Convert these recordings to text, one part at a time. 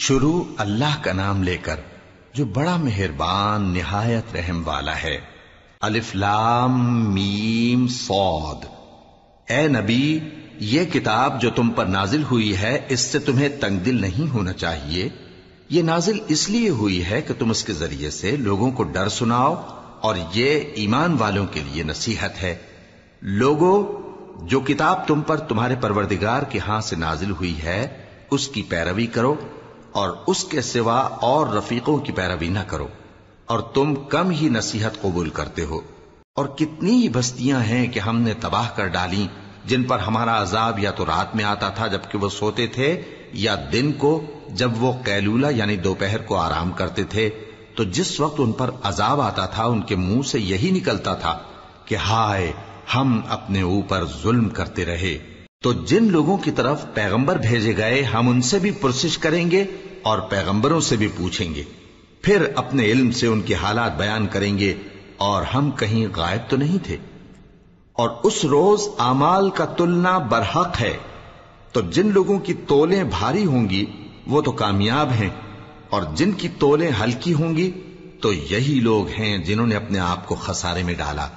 شروع اللہ کا نام لے کر جو بڑا مہربان نہایت رحم والا ہے۔ الف لام میم صاد۔ اے نبی، یہ کتاب جو تم پر نازل ہوئی ہے اس سے تمہیں تنگ دل نہیں ہونا چاہیے۔ یہ نازل اس لیے ہوئی ہے کہ تم اس کے ذریعے سے لوگوں کو ڈر سناؤ، اور یہ ایمان والوں کے لیے نصیحت ہے۔ لوگوں، جو کتاب تم پر تمہارے پروردگار کے ہاں سے نازل ہوئی ہے اس کی پیروی کرو، اور اس کے سوا اور رفیقوں کی پیروی نہ کرو، اور تم کم ہی نصیحت قبول کرتے ہو۔ اور کتنی ہی بستیاں ہیں کہ ہم نے تباہ کر ڈالیں جن پر ہمارا عذاب یا تو رات میں آتا تھا جبکہ وہ سوتے تھے، یا دن کو جب وہ قیلولہ یعنی دوپہر کو آرام کرتے تھے، تو جس وقت ان پر عذاب آتا تھا ان کے منہ سے یہی نکلتا تھا کہ ہائے، ہم اپنے اوپر ظلم کرتے رہے۔ تو جن لوگوں کی طرف پیغمبر بھیجے گئے ہم ان سے بھی پرسش کریں گے اور پیغمبروں سے بھی پوچھیں گے، پھر اپنے علم سے ان کے حالات بیان کریں گے، اور ہم کہیں غائب تو نہیں تھے۔ اور اس روز اعمال کا تلنا برحق ہے، تو جن لوگوں کی تولیں بھاری ہوں گی وہ تو کامیاب ہیں، اور جن کی تولیں ہلکی ہوں گی تو یہی لوگ ہیں جنہوں نے اپنے آپ کو خسارے میں ڈالا،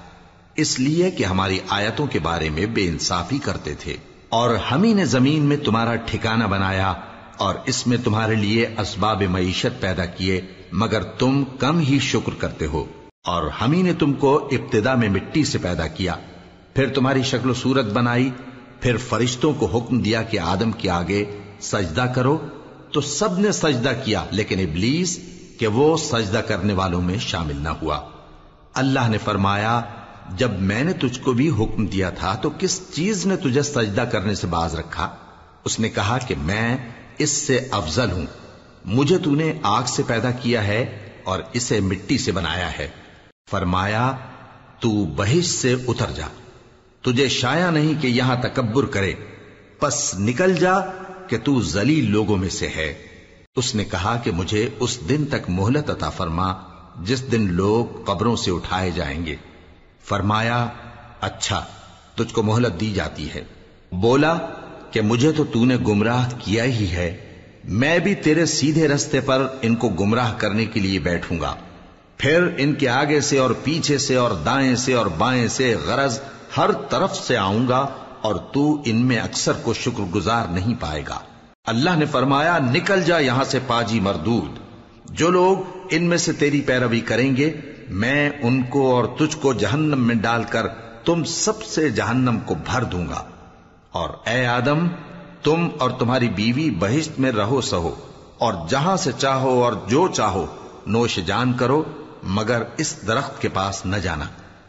اس لیے کہ ہماری آیتوں کے بارے میں بے انصافی کرتے تھے۔ اور ہم ہی نے زمین میں تمہارا ٹھکانہ بنایا اور اس میں تمہارے لیے اسباب معیشت پیدا کیے، مگر تم کم ہی شکر کرتے ہو۔ اور ہم ہی نے تم کو ابتدا میں مٹی سے پیدا کیا، پھر تمہاری شکل و صورت بنائی، پھر فرشتوں کو حکم دیا کہ آدم کے آگے سجدہ کرو، تو سب نے سجدہ کیا لیکن ابلیس کہ وہ سجدہ کرنے والوں میں شامل نہ ہوا۔ اللہ نے فرمایا، جب میں نے تجھ کو بھی حکم دیا تھا تو کس چیز نے تجھے سجدہ کرنے سے باز رکھا؟ اس نے کہا کہ میں اس سے افضل ہوں، مجھے تو نے آگ سے پیدا کیا ہے اور اسے مٹی سے بنایا ہے۔ فرمایا، تو بہشت سے اتر جا، تجھے شایع نہیں کہ یہاں تکبر کرے، پس نکل جا کہ تو ذلیل لوگوں میں سے ہے۔ اس نے کہا کہ مجھے اس دن تک مہلت عطا فرما جس دن لوگ قبروں سے اٹھائے جائیں گے۔ فرمایا، اچھا، تجھ کو مہلت دی جاتی ہے۔ بولا کہ مجھے تو نے گمراہ کیا ہی ہے، میں بھی تیرے سیدھے رستے پر ان کو گمراہ کرنے کے لیے بیٹھوں گا، پھر ان کے آگے سے اور پیچھے سے اور دائیں سے اور بائیں سے غرض ہر طرف سے آؤں گا، اور تو ان میں اکثر کو شکر گزار نہیں پائے گا۔ اللہ نے فرمایا، نکل جا یہاں سے پاجی مردود، جو لوگ ان میں سے تیری پیروی کریں گے میں ان کو اور تجھ کو جہنم میں ڈال کر تم سب سے جہنم کو بھر دوں گا۔ اور اے آدم، تم اور تمہاری بیوی بہشت میں رہو سہو، اور جہاں سے چاہو اور جو چاہو نوش جان کرو، مگر اس درخت کے پاس نہ جانا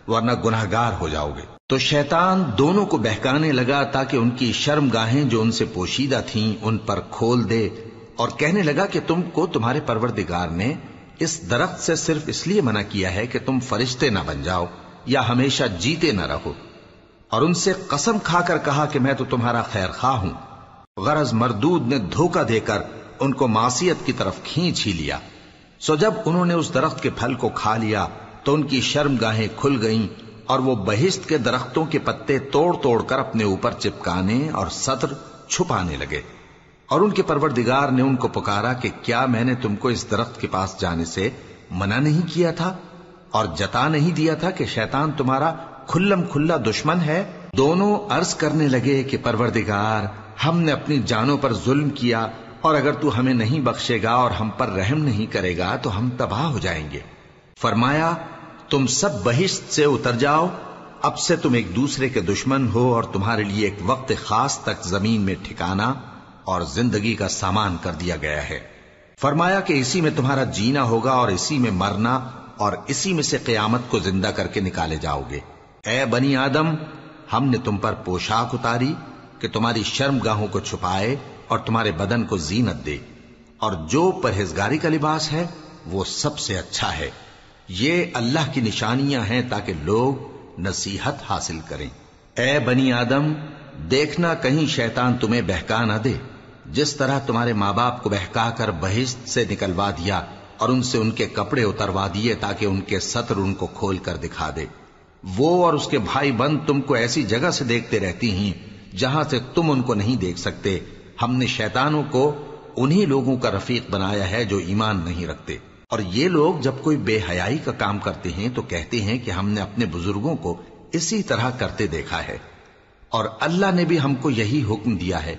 ورنہ گناہگار ہو جاؤ گے۔ تو شیطان دونوں کو بہکانے لگا تاکہ ان کی شرم گاہیں جو ان سے پوشیدہ تھیں ان پر کھول دے، اور کہنے لگا کہ تم کو تمہارے پروردگار نے اس درخت سے صرف اس لیے منع کیا ہے کہ تم فرشتے نہ بن جاؤ یا ہمیشہ جیتے نہ رہو۔ اور ان سے قسم کھا کر کہا کہ میں تو تمہارا خیر خواہ ہوں۔ غرض مردود نے دھوکہ دے کر ان کو معصیت کی طرف کھینچ ہی لیا۔ سو جب انہوں نے اس درخت کے پھل کو کھا لیا تو ان کی شرم گاہیں کھل گئیں، اور وہ بہشت کے درختوں کے پتے توڑ توڑ کر اپنے اوپر چپکانے اور سطر چھپانے لگے۔ اور ان کے پروردگار نے ان کو پکارا کہ کیا میں نے تم کو اس درخت کے پاس جانے سے منع نہیں کیا تھا اور جتا نہیں دیا تھا کہ شیطان تمہارا کھلم کھلا دشمن ہے؟ دونوں عرض کرنے لگے کہ پروردگار، ہم نے اپنی جانوں پر ظلم کیا، اور اگر تو ہمیں نہیں بخشے گا اور ہم پر رحم نہیں کرے گا تو ہم تباہ ہو جائیں گے۔ فرمایا، تم سب بہشت سے اتر جاؤ، اب سے تم ایک دوسرے کے دشمن ہو، اور تمہارے لیے ایک وقت خاص تک زمین میں ٹھکانا اور زندگی کا سامان کر دیا گیا ہے۔ فرمایا کہ اسی میں تمہارا جینا ہوگا اور اسی میں مرنا، اور اسی میں سے قیامت کو زندہ کر کے نکالے جاؤ گے۔ اے بنی آدم، ہم نے تم پر پوشاک اتاری کہ تمہاری شرم گاہوں کو چھپائے اور تمہارے بدن کو زینت دے، اور جو پرہیزگاری کا لباس ہے وہ سب سے اچھا ہے۔ یہ اللہ کی نشانیاں ہیں تاکہ لوگ نصیحت حاصل کریں۔ اے بنی آدم، دیکھنا کہیں شیطان تمہیں بہکا نہ دے، جس طرح تمہارے ماں باپ کو بہکا کر بہشت سے نکلوا دیا اور ان سے ان کے کپڑے اتروا دیے تاکہ ان کے سطر ان کو کھول کر دکھا دے۔ وہ اور اس کے بھائی بند تم کو ایسی جگہ سے دیکھتے رہتی ہیں جہاں سے تم ان کو نہیں دیکھ سکتے۔ ہم نے شیطانوں کو انہی لوگوں کا رفیق بنایا ہے جو ایمان نہیں رکھتے۔ اور یہ لوگ جب کوئی بے حیائی کا کام کرتے ہیں تو کہتے ہیں کہ ہم نے اپنے بزرگوں کو اسی طرح کرتے دیکھا ہے، اور اللہ نے بھی ہم کو یہی حکم دیا ہے۔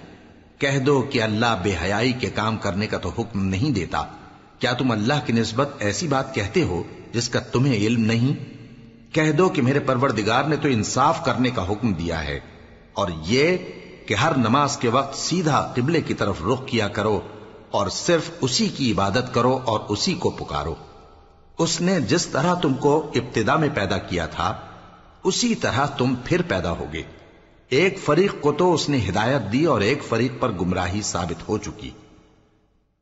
کہہ دو کہ اللہ بے حیائی کے کام کرنے کا تو حکم نہیں دیتا، کیا تم اللہ کی نسبت ایسی بات کہتے ہو جس کا تمہیں علم نہیں؟ کہہ دو کہ میرے پروردگار نے تو انصاف کرنے کا حکم دیا ہے، اور یہ کہ ہر نماز کے وقت سیدھا قبلے کی طرف رخ کیا کرو اور صرف اسی کی عبادت کرو اور اسی کو پکارو۔ اس نے جس طرح تم کو ابتدا میں پیدا کیا تھا اسی طرح تم پھر پیدا ہوگے۔ ایک فریق کو تو اس نے ہدایت دی اور ایک فریق پر گمراہی ثابت ہو چکی۔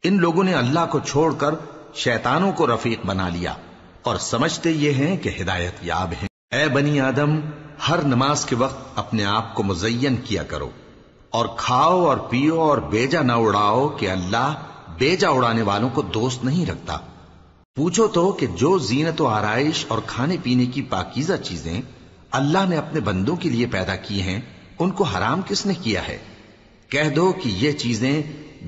ان لوگوں نے اللہ کو چھوڑ کر شیطانوں کو رفیق بنا لیا اور سمجھتے یہ ہیں کہ ہدایت یاب ہیں۔ اے بنی آدم، ہر نماز کے وقت اپنے آپ کو مزین کیا کرو، اور کھاؤ اور پیو اور بیجا نہ اڑاؤ کہ اللہ بیجا اڑانے والوں کو دوست نہیں رکھتا۔ پوچھو تو کہ جو زینت و آرائش اور کھانے پینے کی پاکیزہ چیزیں اللہ نے اپنے بندوں کے لیے پیدا کی ہیں ان کو حرام کس نے کیا ہے؟ کہہ دو کہ یہ چیزیں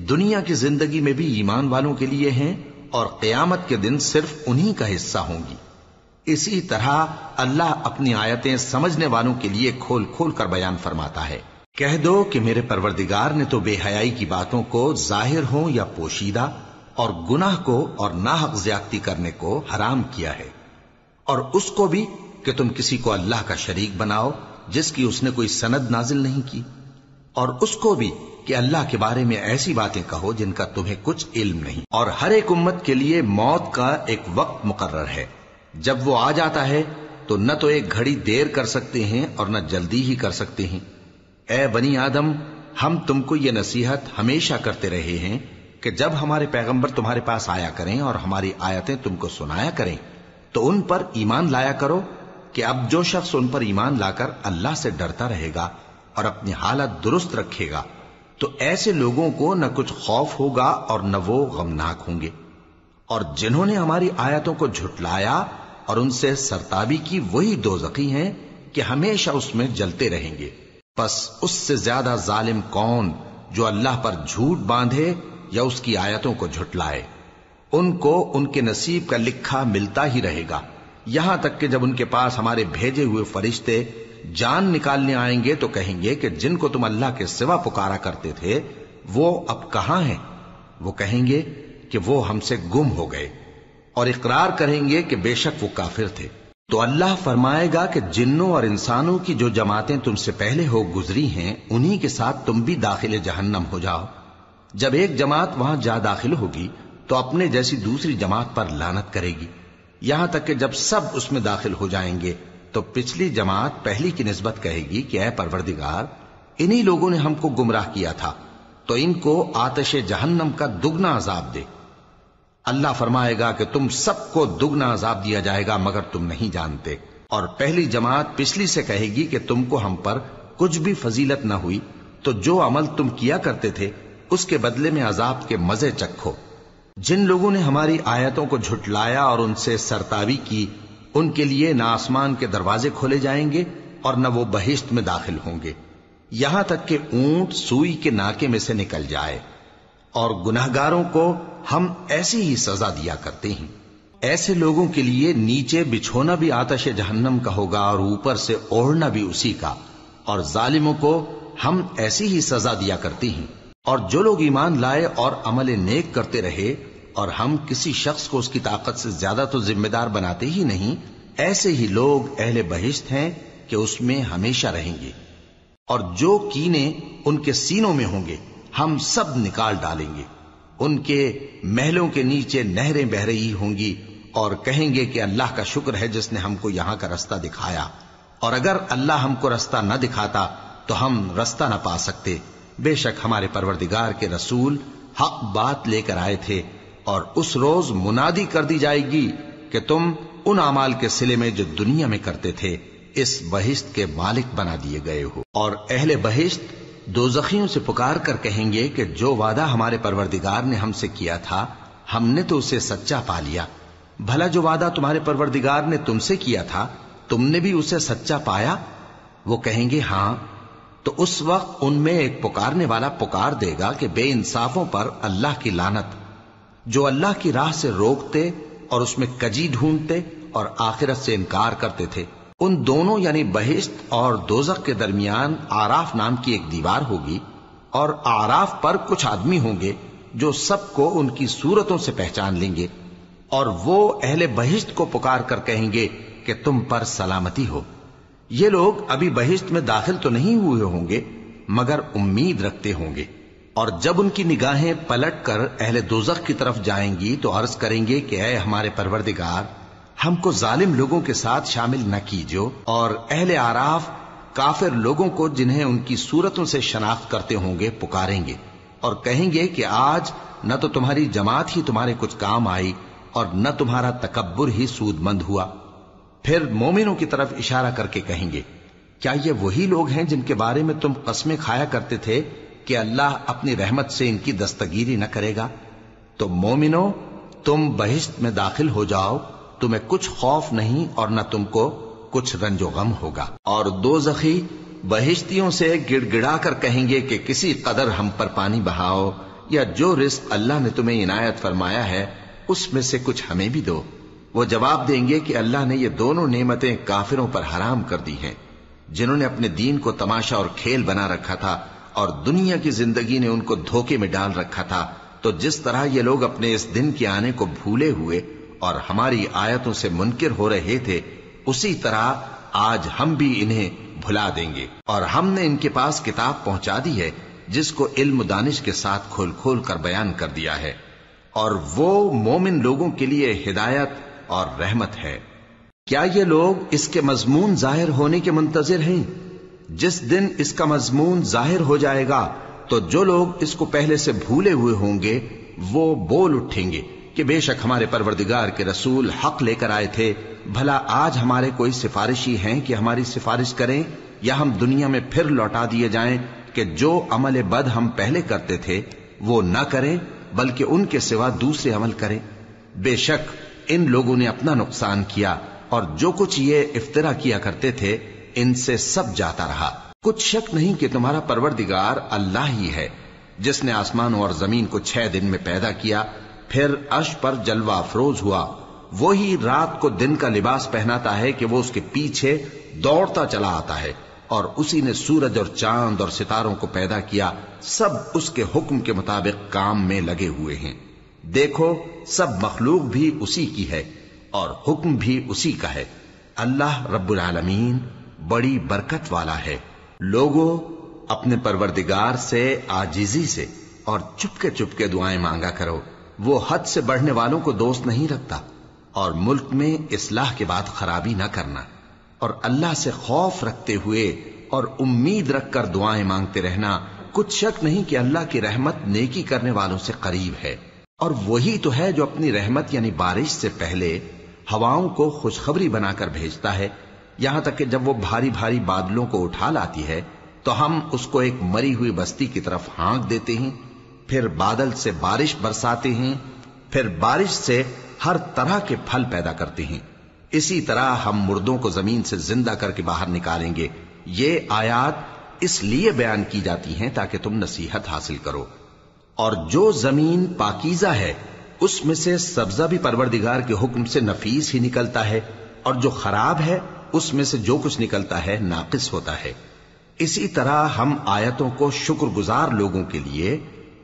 دنیا کی زندگی میں بھی ایمان والوں کے لیے ہیں اور قیامت کے دن صرف انہی کا حصہ ہوں گی۔ اسی طرح اللہ اپنی آیتیں سمجھنے والوں کے لیے کھول کھول کر بیان فرماتا ہے۔ کہہ دو کہ میرے پروردگار نے تو بے حیائی کی باتوں کو ظاہر ہوں یا پوشیدہ اور گناہ کو اور ناحق زیادتی کرنے کو حرام کیا ہے، اور اس کو بھی کہ تم کسی کو اللہ کا شریک بناؤ جس کی اس نے کوئی سند نازل نہیں کی، اور اس کو بھی کہ اللہ کے بارے میں ایسی باتیں کہو جن کا تمہیں کچھ علم نہیں۔ اور ہر ایک امت کے لیے موت کا ایک وقت مقرر ہے، جب وہ آ جاتا ہے تو نہ تو ایک گھڑی دیر کر سکتے ہیں اور نہ جلدی ہی کر سکتے ہیں۔ اے بنی آدم، ہم تم کو یہ نصیحت ہمیشہ کرتے رہے ہیں کہ جب ہمارے پیغمبر تمہارے پاس آیا کریں اور ہماری آیتیں تم کو سنایا کریں تو ان پر ایمان لایا کرو، کہ اب جو شخص ان پر ایمان لا کر اللہ سے ڈرتا رہے گا اور اپنی حالت درست رکھے گا تو ایسے لوگوں کو نہ کچھ خوف ہوگا اور نہ وہ غمناک ہوں گے۔ اور جنہوں نے ہماری آیتوں کو جھٹلایا اور ان سے سرتابی کی وہی دوزخی ہیں کہ ہمیشہ اس میں جلتے رہیں گے۔ پس اس سے زیادہ ظالم کون جو اللہ پر جھوٹ باندھے یا اس کی آیتوں کو جھٹلائے؟ ان کو ان کے نصیب کا لکھا ملتا ہی رہے گا، یہاں تک کہ جب ان کے پاس ہمارے بھیجے ہوئے فرشتے جان نکالنے آئیں گے تو کہیں گے کہ جن کو تم اللہ کے سوا پکارا کرتے تھے وہ اب کہاں ہیں؟ وہ کہیں گے کہ وہ ہم سے گم ہو گئے، اور اقرار کریں گے کہ بے شک وہ کافر تھے۔ تو اللہ فرمائے گا کہ جنوں اور انسانوں کی جو جماعتیں تم سے پہلے ہو گزری ہیں انہی کے ساتھ تم بھی داخل جہنم ہو جاؤ۔ جب ایک جماعت وہاں جا داخل ہوگی تو اپنے جیسی دوسری جماعت پر لعنت کرے گی، یہاں تک کہ جب سب اس میں داخل ہو جائیں گے تو پچھلی جماعت پہلی کی نسبت کہے گی کہ اے پروردگار، انہی لوگوں نے ہم کو گمراہ کیا تھا، تو ان کو آتش جہنم کا دگنا عذاب دے۔ اللہ فرمائے گا کہ تم سب کو دگنا عذاب دیا جائے گا مگر تم نہیں جانتے۔ اور پہلی جماعت پچھلی سے کہے گی کہ تم کو ہم پر کچھ بھی فضیلت نہ ہوئی، تو جو عمل تم کیا کرتے تھے اس کے بدلے میں عذاب کے مزے چکھو۔ جن لوگوں نے ہماری آیتوں کو جھٹلایا اور ان سے سرتابی کی ان کے لیے نہ آسمان کے دروازے کھولے جائیں گے اور نہ وہ بہشت میں داخل ہوں گے، یہاں تک کہ اونٹ سوئی کے ناکے میں سے نکل جائے۔ اور گناہگاروں کو ہم ایسی ہی سزا دیا کرتے ہیں۔ ایسے لوگوں کے لیے نیچے بچھونا بھی آتش جہنم کا ہوگا اور اوپر سے اوڑھنا بھی اسی کا، اور ظالموں کو ہم ایسی ہی سزا دیا کرتے ہیں۔ اور جو لوگ ایمان لائے اور عمل نیک کرتے رہے اور ہم کسی شخص کو اس کی طاقت سے زیادہ تو ذمہ دار بناتے ہی نہیں، ایسے ہی لوگ اہل بہشت ہیں کہ اس میں ہمیشہ رہیں گے۔ اور جو کینے ان کے سینوں میں ہوں گے ہم سب نکال ڈالیں گے، ان کے محلوں کے نیچے نہریں بہ رہی ہوں گی، اور کہیں گے کہ اللہ کا شکر ہے جس نے ہم کو یہاں کا رستہ دکھایا، اور اگر اللہ ہم کو رستہ نہ دکھاتا تو ہم رستہ نہ پا سکتے۔ بے شک ہمارے پروردگار کے رسول حق بات لے کر آئے تھے، اور اس روز منادی کر دی جائے گی کہ تم ان اعمال کے صلے میں جو دنیا میں کرتے تھے اس بہشت کے مالک بنا دیے گئے ہو۔ اور اہل بہشت دوزخیوں سے پکار کر کہیں گے کہ جو وعدہ ہمارے پروردگار نے ہم سے کیا تھا ہم نے تو اسے سچا پا لیا، بھلا جو وعدہ تمہارے پروردگار نے تم سے کیا تھا تم نے بھی اسے سچا پایا؟ وہ کہیں گے ہاں۔ تو اس وقت ان میں ایک پکارنے والا پکار دے گا کہ بے انصافوں پر اللہ کی لعنت، جو اللہ کی راہ سے روکتے اور اس میں کجی ڈھونڈتے اور آخرت سے انکار کرتے تھے۔ ان دونوں یعنی بہشت اور دوزخ کے درمیان آراف نام کی ایک دیوار ہوگی، اور آراف پر کچھ آدمی ہوں گے جو سب کو ان کی صورتوں سے پہچان لیں گے، اور وہ اہل بہشت کو پکار کر کہیں گے کہ تم پر سلامتی ہو۔ یہ لوگ ابھی بہشت میں داخل تو نہیں ہوئے ہوں گے مگر امید رکھتے ہوں گے، اور جب ان کی نگاہیں پلٹ کر اہل دوزخ کی طرف جائیں گی تو عرض کریں گے کہ اے ہمارے پروردگار، ہم کو ظالم لوگوں کے ساتھ شامل نہ کیجو۔ اور اہل آراف کافر لوگوں کو جنہیں ان کی صورتوں سے شناخت کرتے ہوں گے پکاریں گے اور کہیں گے کہ آج نہ تو تمہاری جماعت ہی تمہارے کچھ کام آئی اور نہ تمہارا تکبر ہی سود مند ہوا۔ پھر مومنوں کی طرف اشارہ کر کے کہیں گے، کیا یہ وہی لوگ ہیں جن کے بارے میں تم قسمیں کھایا کرتے تھے کہ اللہ اپنی رحمت سے ان کی دستگیری نہ کرے گا؟ تو مومنوں، تم بہشت میں داخل ہو جاؤ، تمہیں کچھ خوف نہیں اور نہ تم کو کچھ رنج و غم ہوگا۔ اور دوزخی بہشتیوں سے گڑ گڑا کر کہیں گے کہ کسی قدر ہم پر پانی بہاؤ، یا جو رزق اللہ نے تمہیں عنایت فرمایا ہے اس میں سے کچھ ہمیں بھی دو۔ وہ جواب دیں گے کہ اللہ نے یہ دونوں نعمتیں کافروں پر حرام کر دی ہیں، جنہوں نے اپنے دین کو تماشا اور کھیل بنا رکھا تھا اور دنیا کی زندگی نے ان کو دھوکے میں ڈال رکھا تھا۔ تو جس طرح یہ لوگ اپنے اس دن کے آنے کو بھولے ہوئے اور ہماری آیتوں سے منکر ہو رہے تھے، اسی طرح آج ہم بھی انہیں بھلا دیں گے۔ اور ہم نے ان کے پاس کتاب پہنچا دی ہے جس کو علم و دانش کے ساتھ کھول کھول کر بیان کر دیا ہے، اور وہ مومن لوگوں کے لیے ہدایت اور رحمت ہے۔ کیا یہ لوگ اس کے مضمون ظاہر ہونے کے منتظر ہیں؟ جس دن اس کا مضمون ظاہر ہو جائے گا تو جو لوگ اس کو پہلے سے بھولے ہوئے ہوں گے وہ بول اٹھیں گے کہ بے شک ہمارے پروردگار کے رسول حق لے کر آئے تھے، بھلا آج ہمارے کوئی سفارشی ہیں کہ ہماری سفارش کریں، یا ہم دنیا میں پھر لوٹا دیے جائیں کہ جو عمل بد ہم پہلے کرتے تھے وہ نہ کریں بلکہ ان کے سوا دوسرے عمل کریں۔ بے شک ان لوگوں نے اپنا نقصان کیا، اور جو کچھ یہ افترا کیا کرتے تھے ان سے سب جاتا رہا۔ کچھ شک نہیں کہ تمہارا پروردگار اللہ ہی ہے جس نے آسمانوں اور زمین کو 6 دن میں پیدا کیا، پھر عرش پر جلوہ افروز ہوا۔ وہی رات کو دن کا لباس پہناتا ہے کہ وہ اس کے پیچھے دوڑتا چلا آتا ہے، اور اسی نے سورج اور چاند اور ستاروں کو پیدا کیا، سب اس کے حکم کے مطابق کام میں لگے ہوئے ہیں۔ دیکھو سب مخلوق بھی اسی کی ہے اور حکم بھی اسی کا ہے۔ اللہ رب العالمین بڑی برکت والا ہے۔ لوگوں، اپنے پروردگار سے عاجزی سے اور چپکے دعائیں مانگا کرو، وہ حد سے بڑھنے والوں کو دوست نہیں رکھتا، اور ملک میں اصلاح کے بعد خرابی نہ کرنا، اور اللہ سے خوف رکھتے ہوئے اور امید رکھ کر دعائیں مانگتے رہنا۔ کچھ شک نہیں کہ اللہ کی رحمت نیکی کرنے والوں سے قریب ہے، اور وہی تو ہے جو اپنی رحمت یعنی بارش سے پہلے ہواؤں کو خوشخبری بنا کر بھیجتا ہے، یہاں تک کہ جب وہ بھاری بھاری بادلوں کو اٹھا لاتی ہے تو ہم اس کو ایک مری ہوئی بستی کی طرف ہانک دیتے ہیں، پھر بادل سے بارش برساتے ہیں، پھر بارش سے ہر طرح کے پھل پیدا کرتے ہیں۔ اسی طرح ہم مردوں کو زمین سے زندہ کر کے باہر نکالیں گے۔ یہ آیات اس لیے بیان کی جاتی ہیں تاکہ تم نصیحت حاصل کرو۔ اور جو زمین پاکیزہ ہے اس میں سے سبزہ بھی پروردگار کے حکم سے نفیس ہی نکلتا ہے، اور جو خراب ہے اس میں سے جو کچھ نکلتا ہے ناقص ہوتا ہے۔ اسی طرح ہم آیتوں کو شکر گزار لوگوں کے لیے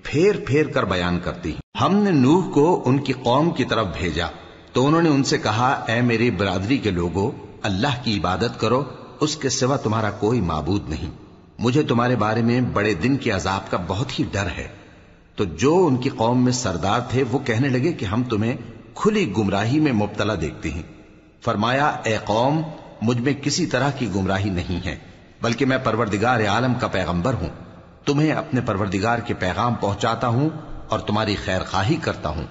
پھیر پھیر کر بیان کرتے ہیں۔ ہم نے نوح کو ان کی قوم کی طرف بھیجا تو انہوں نے ان سے کہا، اے میری برادری کے لوگوں، اللہ کی عبادت کرو، اس کے سوا تمہارا کوئی معبود نہیں۔ مجھے تمہارے بارے میں بڑے دن کے عذاب کا بہت ہی ڈر ہے۔ تو جو ان کی قوم میں سردار تھے وہ کہنے لگے کہ ہم تمہیں کھلی گمراہی میں مبتلا دیکھتے ہیں۔ فرمایا، اے قوم، مجھ میں کسی طرح کی گمراہی نہیں ہے، بلکہ میں پروردگار عالم کا پیغمبر ہوں، تمہیں اپنے پروردگار کے پیغام پہنچاتا ہوں اور تمہاری خیر خواہی کرتا ہوں،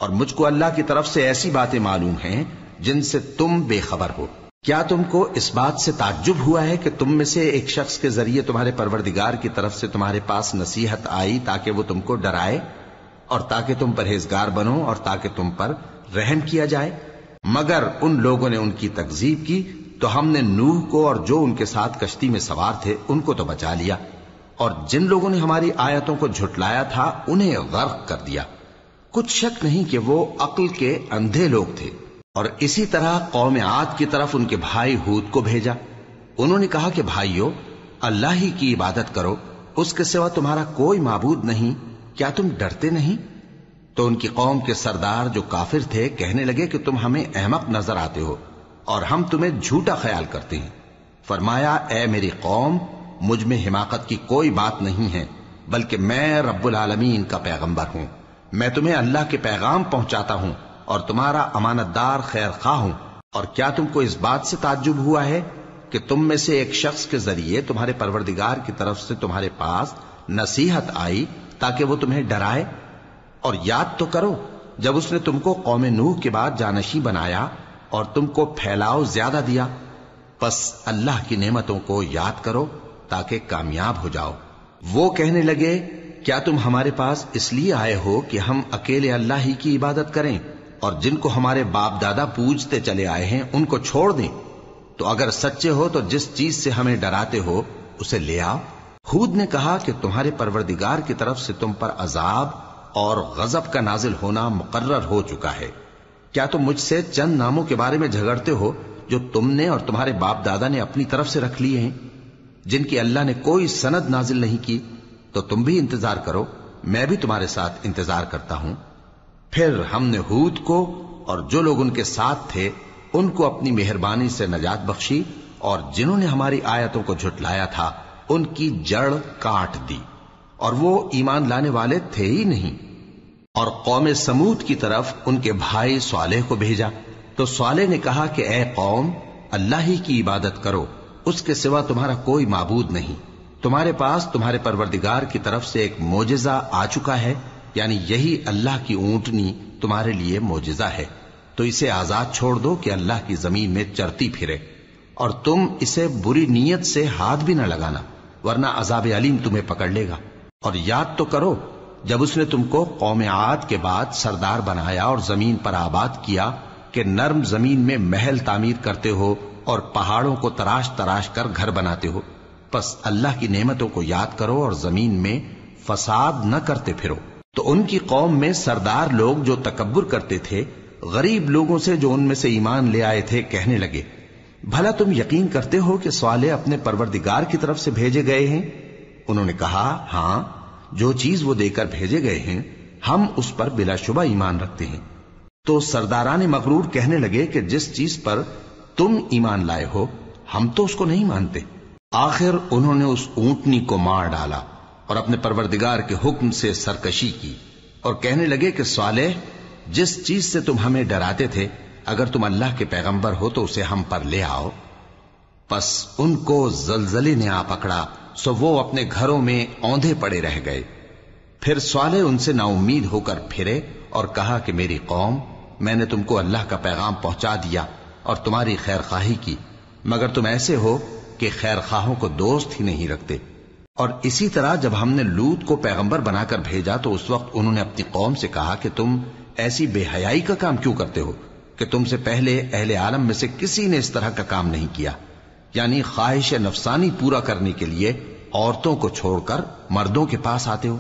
اور مجھ کو اللہ کی طرف سے ایسی باتیں معلوم ہیں جن سے تم بے خبر ہو۔ کیا تم کو اس بات سے تعجب ہوا ہے کہ تم میں سے ایک شخص کے ذریعے تمہارے پروردگار کی طرف سے تمہارے پاس نصیحت آئی تاکہ وہ تم کو ڈرائے اور تاکہ تم پرہیزگار بنو اور تاکہ تم پر رحم کیا جائے؟ مگر ان لوگوں نے ان کی تکذیب کی تو ہم نے نوح کو اور جو ان کے ساتھ کشتی میں سوار تھے ان کو تو بچا لیا، اور جن لوگوں نے ہماری آیتوں کو جھٹلایا تھا انہیں غرق کر دیا۔ کچھ شک نہیں کہ وہ عقل کے اندھے لوگ تھے۔ اور اسی طرح قوم عاد کی طرف ان کے بھائی ہود کو بھیجا۔ انہوں نے کہا کہ بھائیو، اللہ ہی کی عبادت کرو، اس کے سوا تمہارا کوئی معبود نہیں، کیا تم ڈرتے نہیں؟ تو ان کی قوم کے سردار جو کافر تھے کہنے لگے کہ تم ہمیں احمق نظر آتے ہو اور ہم تمہیں جھوٹا خیال کرتے ہیں۔ فرمایا، اے میری قوم، مجھ میں حماقت کی کوئی بات نہیں ہے، بلکہ میں رب العالمین کا پیغمبر ہوں۔ میں تمہیں اللہ کے پیغام پہنچاتا ہوں اور تمہارا امانت دار خیر خواہ ہوں۔ اور کیا تم کو اس بات سے تعجب ہوا ہے کہ تم میں سے ایک شخص کے ذریعے تمہارے پروردگار کی طرف سے تمہارے پاس نصیحت آئی تاکہ وہ تمہیں ڈرائے؟ اور یاد تو کرو جب اس نے تم کو قوم نوح کے بعد جانشین بنایا اور تم کو پھیلاؤ زیادہ دیا۔ پس اللہ کی نعمتوں کو یاد کرو تاکہ کامیاب ہو جاؤ۔ وہ کہنے لگے، کیا تم ہمارے پاس اس لیے آئے ہو کہ ہم اکیلے اللہ ہی کی عبادت کریں اور جن کو ہمارے باپ دادا پوجتے چلے آئے ہیں ان کو چھوڑ دیں؟ تو اگر سچے ہو تو جس چیز سے ہمیں ڈراتے ہو اسے لے آؤ۔ ہود نے کہا کہ تمہارے پروردگار کی طرف سے تم پر عذاب اور غضب کا نازل ہونا مقرر ہو چکا ہے۔ کیا تم مجھ سے چند ناموں کے بارے میں جھگڑتے ہو جو تم نے اور تمہارے باپ دادا نے اپنی طرف سے رکھ لیے ہیں، جن کی اللہ نے کوئی سند نازل نہیں کی؟ تو تم بھی انتظار کرو، میں بھی تمہارے ساتھ انتظار کرتا ہوں۔ پھر ہم نے ہود کو اور جو لوگ ان کے ساتھ تھے ان کو اپنی مہربانی سے نجات بخشی، اور جنہوں نے ہماری آیتوں کو جھٹلایا تھا ان کی جڑ کاٹ دی، اور وہ ایمان لانے والے تھے ہی نہیں۔ اور قوم سمود کی طرف ان کے بھائی صالح کو بھیجا، تو صالح نے کہا کہ اے قوم، اللہ ہی کی عبادت کرو، اس کے سوا تمہارا کوئی معبود نہیں۔ تمہارے پاس تمہارے پروردگار کی طرف سے ایک معجزہ آ چکا ہے، یعنی یہی اللہ کی اونٹنی تمہارے لیے معجزہ ہے، تو اسے آزاد چھوڑ دو کہ اللہ کی زمین میں چرتی پھرے، اور تم اسے بری نیت سے ہاتھ بھی نہ لگانا، ورنہ عذاب علیم تمہیں پکڑ لے گا۔ اور یاد تو کرو جب اس نے تم کو قوم عاد کے بعد سردار بنایا اور زمین پر آباد کیا کہ نرم زمین میں محل تعمیر کرتے ہو اور پہاڑوں کو تراش تراش کر گھر بناتے ہو۔ پس اللہ کی نعمتوں کو یاد کرو اور زمین میں فساد نہ کرتے پھرو۔ تو ان کی قوم میں سردار لوگ جو تکبر کرتے تھے غریب لوگوں سے جو ان میں سے ایمان لے آئے تھے کہنے لگے، بھلا تم یقین کرتے ہو کہ صالح اپنے پروردگار کی طرف سے بھیجے گئے ہیں؟ انہوں نے کہا، ہاں، جو چیز وہ دے کر بھیجے گئے ہیں ہم اس پر بلا شبہ ایمان رکھتے ہیں۔ تو سرداران مغرور کہنے لگے کہ جس چیز پر تم ایمان لائے ہو ہم تو اس کو نہیں مانتے۔ آخر انہوں نے اس اونٹنی کو مار ڈالا اور اپنے پروردگار کے حکم سے سرکشی کی، اور کہنے لگے کہ صالح، جس چیز سے تم ہمیں ڈراتے تھے اگر تم اللہ کے پیغمبر ہو تو اسے ہم پر لے آؤ۔ پس ان کو زلزلے نے آ پکڑا، سو وہ اپنے گھروں میں اوندھے پڑے رہ گئے۔ پھر صالح ان سے نا امید ہو کر پھرے اور کہا کہ میری قوم، میں نے تم کو اللہ کا پیغام پہنچا دیا اور تمہاری خیر خواہی کی، مگر تم ایسے ہو کہ خیر خواہوں کو دوست ہی نہیں رکھتے۔ اور اسی طرح جب ہم نے لوط کو پیغمبر بنا کر بھیجا تو اس وقت انہوں نے اپنی قوم سے کہا کہ تم ایسی بے حیائی کا کام کیوں کرتے ہو کہ تم سے پہلے اہل عالم میں سے کسی نے اس طرح کا کام نہیں کیا، یعنی خواہش نفسانی پورا کرنے کے لیے عورتوں کو چھوڑ کر مردوں کے پاس آتے ہو۔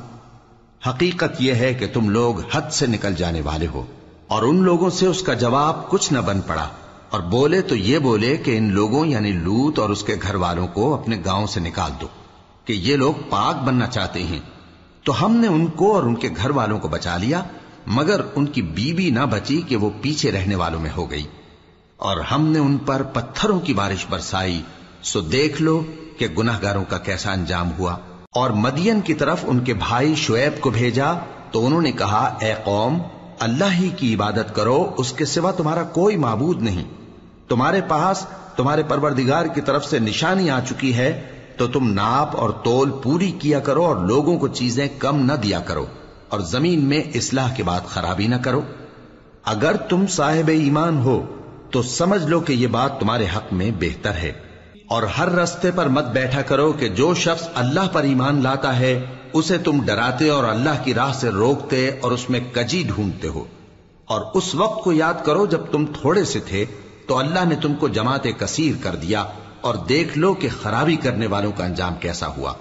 حقیقت یہ ہے کہ تم لوگ حد سے نکل جانے والے ہو۔ اور ان لوگوں سے اس کا جواب کچھ نہ بن پڑا، اور بولے تو یہ بولے کہ ان لوگوں یعنی لوط اور اس کے گھر والوں کو اپنے گاؤں سے نکال دو کہ یہ لوگ پاک بننا چاہتے ہیں۔ تو ہم نے ان کو اور ان کے گھر والوں کو بچا لیا، مگر ان کی بیوی نہ بچی کہ وہ پیچھے رہنے والوں میں ہو گئی، اور ہم نے ان پر پتھروں کی بارش برسائی، سو دیکھ لو کہ گناہگاروں کا کیسا انجام ہوا۔ اور مدین کی طرف ان کے بھائی شعیب کو بھیجا تو انہوں نے کہا، اے قوم، اللہ ہی کی عبادت کرو، اس کے سوا تمہارا کوئی معبود نہیں۔ تمہارے پاس تمہارے پروردگار کی طرف سے نشانی آ چکی ہے، تو تم ناپ اور تول پوری کیا کرو اور لوگوں کو چیزیں کم نہ دیا کرو، اور زمین میں اصلاح کے بعد خرابی نہ کرو۔ اگر تم صاحب ایمان ہو تو سمجھ لو کہ یہ بات تمہارے حق میں بہتر ہے، اور ہر رستے پر مت بیٹھا کرو کہ جو شخص اللہ پر ایمان لاتا ہے اسے تم ڈراتے اور اللہ کی راہ سے روکتے اور اس میں کجی ڈھونڈتے ہو۔ اور اس وقت کو یاد کرو جب تم تھوڑے سے تھے تو اللہ نے تم کو جماعت کثیر کر دیا، اور دیکھ لو کہ خرابی کرنے والوں کا انجام کیسا ہوا۔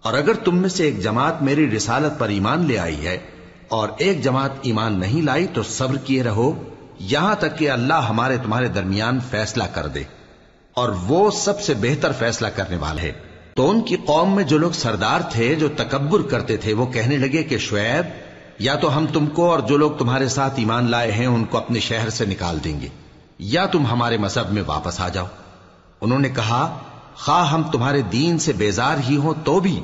اور اگر تم میں سے ایک جماعت میری رسالت پر ایمان لے آئی ہے اور ایک جماعت ایمان نہیں لائی تو صبر کیے رہو یہاں تک کہ اللہ ہمارے تمہارے درمیان فیصلہ کر دے، اور وہ سب سے بہتر فیصلہ کرنے والا ہے۔ تو ان کی قوم میں جو لوگ سردار تھے جو تکبر کرتے تھے وہ کہنے لگے کہ شعیب، یا تو ہم تم کو اور جو لوگ تمہارے ساتھ ایمان لائے ہیں ان کو اپنے شہر سے نکال دیں گے، یا تم ہمارے مذہب میں واپس آ جاؤ۔ انہوں نے کہا خواہ ہم تمہارے دین سے بیزار ہی ہوں تو بھی،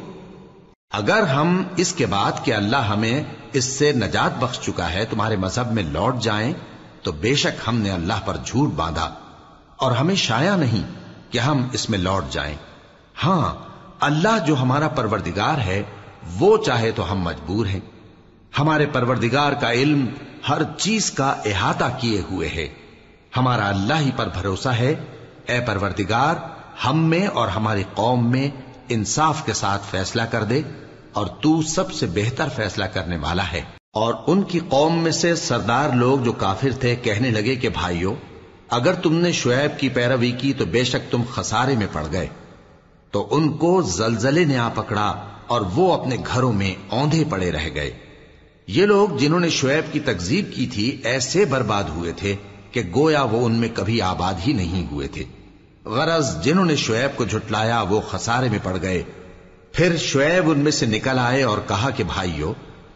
اگر ہم اس کے بعد کہ اللہ ہمیں اس سے نجات بخش چکا ہے تمہارے مذہب میں لوٹ جائیں تو بے شک ہم نے اللہ پر جھوٹ باندھا، اور ہمیں شایع نہیں کہ ہم اس میں لوٹ جائیں۔ ہاں، اللہ جو ہمارا پروردگار ہے وہ چاہے تو ہم مجبور ہیں۔ ہمارے پروردگار کا علم ہر چیز کا احاطہ کیے ہوئے ہے۔ ہمارا اللہ ہی پر بھروسہ ہے۔ اے پروردگار، ہم میں اور ہماری قوم میں انصاف کے ساتھ فیصلہ کر دے، اور تو سب سے بہتر فیصلہ کرنے والا ہے۔ اور ان کی قوم میں سے سردار لوگ جو کافر تھے کہنے لگے کہ بھائیو، اگر تم نے شعیب کی پیروی کی تو بے شک تم خسارے میں پڑ گئے۔ تو ان کو زلزلے نے آ پکڑا اور وہ اپنے گھروں میں اوندھے پڑے رہ گئے۔ یہ لوگ جنہوں نے شعیب کی تکذیب کی تھی ایسے برباد ہوئے تھے کہ گویا وہ ان میں کبھی آباد ہی نہیں ہوئے تھے۔ غرض جنہوں نے شعیب کو جھٹلایا وہ خسارے میں پڑ گئے۔ پھر شعیب ان میں سے نکل آئے اور کہا کہ بھائیو،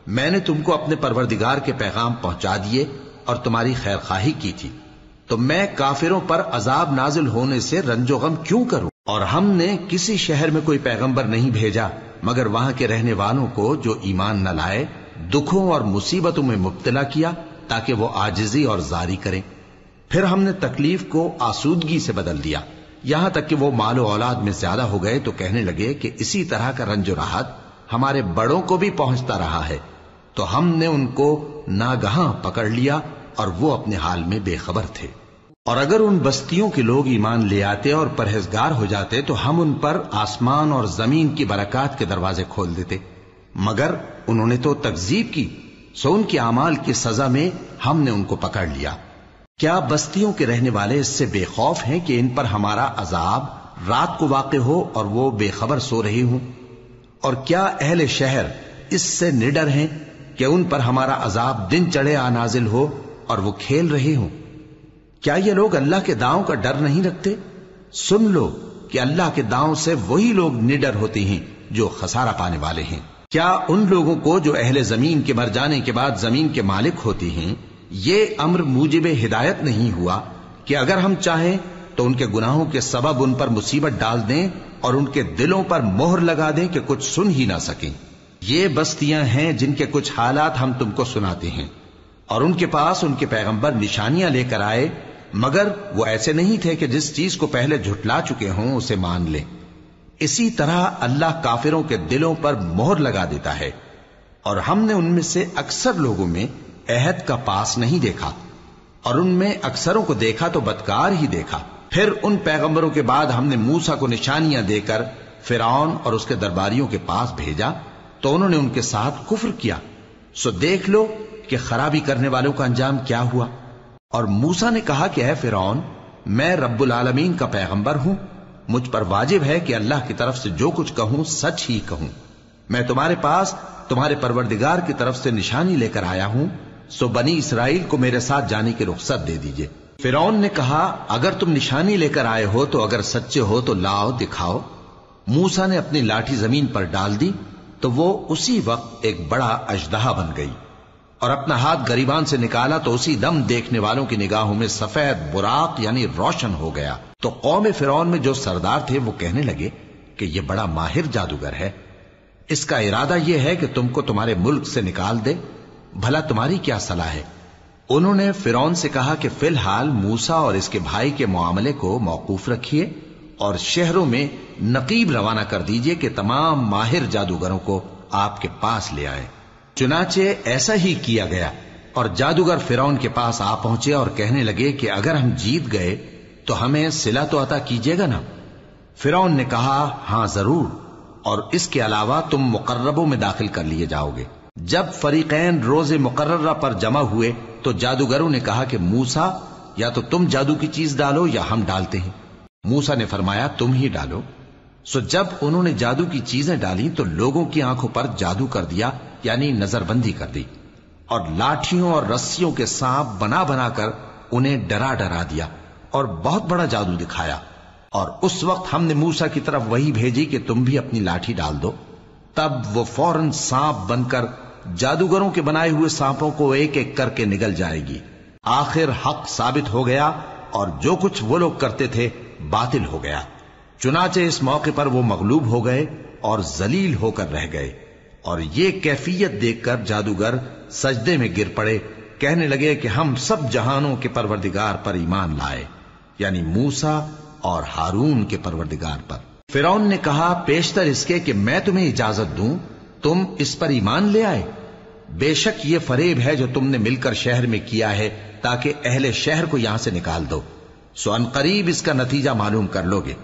میں نے تم کو اپنے پروردگار کے پیغام پہنچا دیے اور تمہاری خیر خواہی کی تھی، تو میں کافروں پر عذاب نازل ہونے سے رنج و غم کیوں کروں؟ اور ہم نے کسی شہر میں کوئی پیغمبر نہیں بھیجا مگر وہاں کے رہنے والوں کو جو ایمان نہ لائے دکھوں اور مصیبتوں میں مبتلا کیا تاکہ وہ عاجزی اور زاری کریں۔ پھر ہم نے تکلیف کو آسودگی سے بدل دیا، یہاں تک کہ وہ مال و اولاد میں زیادہ ہو گئے تو کہنے لگے کہ اسی طرح کا رنج و راحت ہمارے بڑوں کو بھی پہنچتا رہا ہے، تو ہم نے ان کو ناگہاں پکڑ لیا اور وہ اپنے حال میں بے خبر تھے۔ اور اگر ان بستیوں کے لوگ ایمان لے آتے اور پرہیزگار ہو جاتے تو ہم ان پر آسمان اور زمین کی برکات کے دروازے کھول دیتے، مگر انہوں نے تو تکذیب کی، سو ان کے اعمال کی سزا میں ہم نے ان کو پکڑ لیا۔ کیا بستیوں کے رہنے والے اس سے بے خوف ہیں کہ ان پر ہمارا عذاب رات کو واقع ہو اور وہ بے خبر سو رہی ہوں؟ اور کیا اہل شہر اس سے نڈر ہیں کہ ان پر ہمارا عذاب دن چڑھے آ نازل ہو اور وہ کھیل رہے ہوں؟ کیا یہ لوگ اللہ کے داؤں کا ڈر نہیں رکھتے؟ سن لو کہ اللہ کے داؤں سے وہی لوگ نڈر ہوتے ہیں جو خسارہ پانے والے ہیں۔ کیا ان لوگوں کو جو اہل زمین کے مر جانے کے بعد زمین کے مالک ہوتے ہیں یہ امر موجب ہدایت نہیں ہوا کہ اگر ہم چاہیں تو ان کے گناہوں کے سبب ان پر مصیبت ڈال دیں اور ان کے دلوں پر مہر لگا دیں کہ کچھ سن ہی نہ سکیں؟ یہ بستیاں ہیں جن کے کچھ حالات ہم تم کو سناتے ہیں، اور ان کے پاس ان کے پیغمبر نشانیاں لے کر آئے، مگر وہ ایسے نہیں تھے کہ جس چیز کو پہلے جھٹلا چکے ہوں اسے مان لیں۔ اسی طرح اللہ کافروں کے دلوں پر مہر لگا دیتا ہے، اور ہم نے ان میں سے اکثر لوگوں میں عہد کا پاس نہیں دیکھا، اور ان میں اکثروں کو دیکھا تو بدکار ہی دیکھا۔ پھر ان پیغمبروں کے بعد ہم نے موسیٰ کو نشانیاں دے کر فرعون اور اس کے درباریوں کے پاس بھیجا تو انہوں نے ان کے ساتھ کفر کیا، سو دیکھ لو کہ خرابی کرنے والوں کا انجام کیا ہوا۔ اور موسیٰ نے کہا کہ اے فرعون، میں رب العالمین کا پیغمبر ہوں، مجھ پر واجب ہے کہ اللہ کی طرف سے جو کچھ کہوں سچ ہی کہوں۔ میں تمہارے پاس تمہارے پروردگار کی طرف سے نشانی لے کر آیا ہوں، سو بنی اسرائیل کو میرے ساتھ جانے کی رخصت دے دیجئے۔ فرعون نے کہا اگر تم نشانی لے کر آئے ہو تو اگر سچے ہو تو لاؤ دکھاؤ۔ موسیٰ نے اپنی لاٹھی زمین پر ڈال دی تو وہ اسی وقت ایک بڑا اژدہا بن گئی، اور اپنا ہاتھ گریبان سے نکالا تو اسی دم دیکھنے والوں کی نگاہوں میں سفید براق یعنی روشن ہو گیا۔ تو قوم فرعون میں جو سردار تھے وہ کہنے لگے کہ یہ بڑا ماہر جادوگر ہے، اس کا ارادہ یہ ہے کہ تم کو تمہارے ملک سے نکال دے، بھلا تمہاری کیا صلاح ہے؟ انہوں نے فرعون سے کہا کہ فی الحال موسیٰ اور اس کے بھائی کے معاملے کو موقوف رکھیے اور شہروں میں نقیب روانہ کر دیجئے کہ تمام ماہر جادوگروں کو آپ کے پاس لے آئیں۔ چنانچہ ایسا ہی کیا گیا، اور جادوگر فرعون کے پاس آ پہنچے اور کہنے لگے کہ اگر ہم جیت گئے تو ہمیں صلہ تو عطا کیجیے گا نا؟ فرعون نے کہا ہاں ضرور، اور اس کے علاوہ تم مقربوں میں داخل کر لیے جاؤ گے۔ جب فریقین روز مقررہ پر جمع ہوئے تو جادوگروں نے کہا کہ موسیٰ یا تو تم جادو کی چیز ڈالو یا ہم ڈالتے ہیں۔ موسیٰ نے فرمایا تم ہی ڈالو۔ سو جب انہوں نے جادو کی چیزیں ڈالی تو لوگوں کی آنکھوں پر جادو کر دیا، یعنی نظر بندی کر دی، اور لاٹھیوں اور رسیوں کے سانپ بنا بنا کر انہیں ڈرا ڈرا دیا اور بہت بڑا جادو دکھایا۔ اور اس وقت ہم نے موسیٰ کی طرف وحی بھیجی کہ تم بھی اپنی لاٹھی ڈال دو، تب وہ فوراً سانپ بن کر جادوگروں کے بنائے ہوئے سانپوں کو ایک ایک کر کے نگل جائے گی۔ آخر حق ثابت ہو گیا اور جو کچھ وہ لوگ کرتے تھے باطل ہو گیا۔ چنانچہ اس موقع پر وہ مغلوب ہو گئے اور ذلیل ہو کر رہ گئے، اور یہ کیفیت دیکھ کر جادوگر سجدے میں گر پڑے، کہنے لگے کہ ہم سب جہانوں کے پروردگار پر ایمان لائے، یعنی موسیٰ اور ہارون کے پروردگار پر۔ فرعون نے کہا پیشتر اس کے کہ میں تمہیں اجازت دوں تم اس پر ایمان لے آئے، بے شک یہ فریب ہے جو تم نے مل کر شہر میں کیا ہے تاکہ اہل شہر کو یہاں سے نکال دو، سو ان قریب اس کا نتیجہ معلوم کر لو گے۔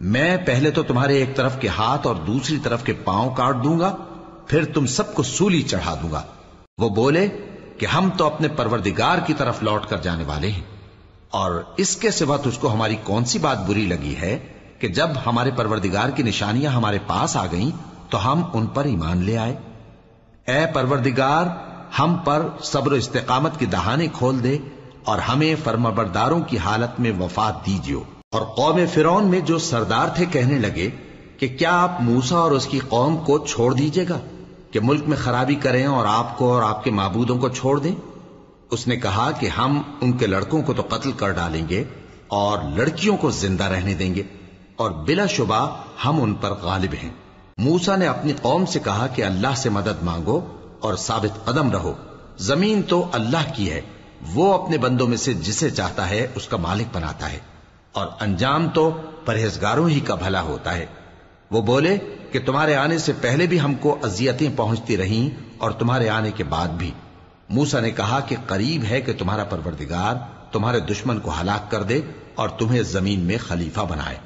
میں پہلے تو تمہارے ایک طرف کے ہاتھ اور دوسری طرف کے پاؤں کاٹ دوں گا، پھر تم سب کو سولی چڑھا دوں گا۔ وہ بولے کہ ہم تو اپنے پروردگار کی طرف لوٹ کر جانے والے ہیں، اور اس کے سوا تجھ کو ہماری کون سی بات بری لگی ہے کہ جب ہمارے پروردگار کی نشانیاں ہمارے پاس آ گئیں تو ہم ان پر ایمان لے آئے؟ اے پروردگار، ہم پر صبر و استقامت کی دہانے کھول دے اور ہمیں فرمانبرداروں کی حالت میں وفات دیجیو۔ اور قوم فرعون میں جو سردار تھے کہنے لگے کہ کیا آپ موسیٰ اور اس کی قوم کو چھوڑ دیجیے گا کہ ملک میں خرابی کریں اور آپ کو اور آپ کے معبودوں کو چھوڑ دیں؟ اس نے کہا کہ ہم ان کے لڑکوں کو تو قتل کر ڈالیں گے اور لڑکیوں کو زندہ رہنے دیں گے، اور بلا شبہ ہم ان پر غالب ہیں۔ موسیٰ نے اپنی قوم سے کہا کہ اللہ سے مدد مانگو اور ثابت قدم رہو، زمین تو اللہ کی ہے، وہ اپنے بندوں میں سے جسے چاہتا ہے اس کا مالک بناتا ہے، اور انجام تو پرہیزگاروں ہی کا بھلا ہوتا ہے۔ وہ بولے کہ تمہارے آنے سے پہلے بھی ہم کو اذیتیں پہنچتی رہیں اور تمہارے آنے کے بعد بھی۔ موسیٰ نے کہا کہ قریب ہے کہ تمہارا پروردگار تمہارے دشمن کو ہلاک کر دے اور تمہیں زمین میں خلیفہ بنائے،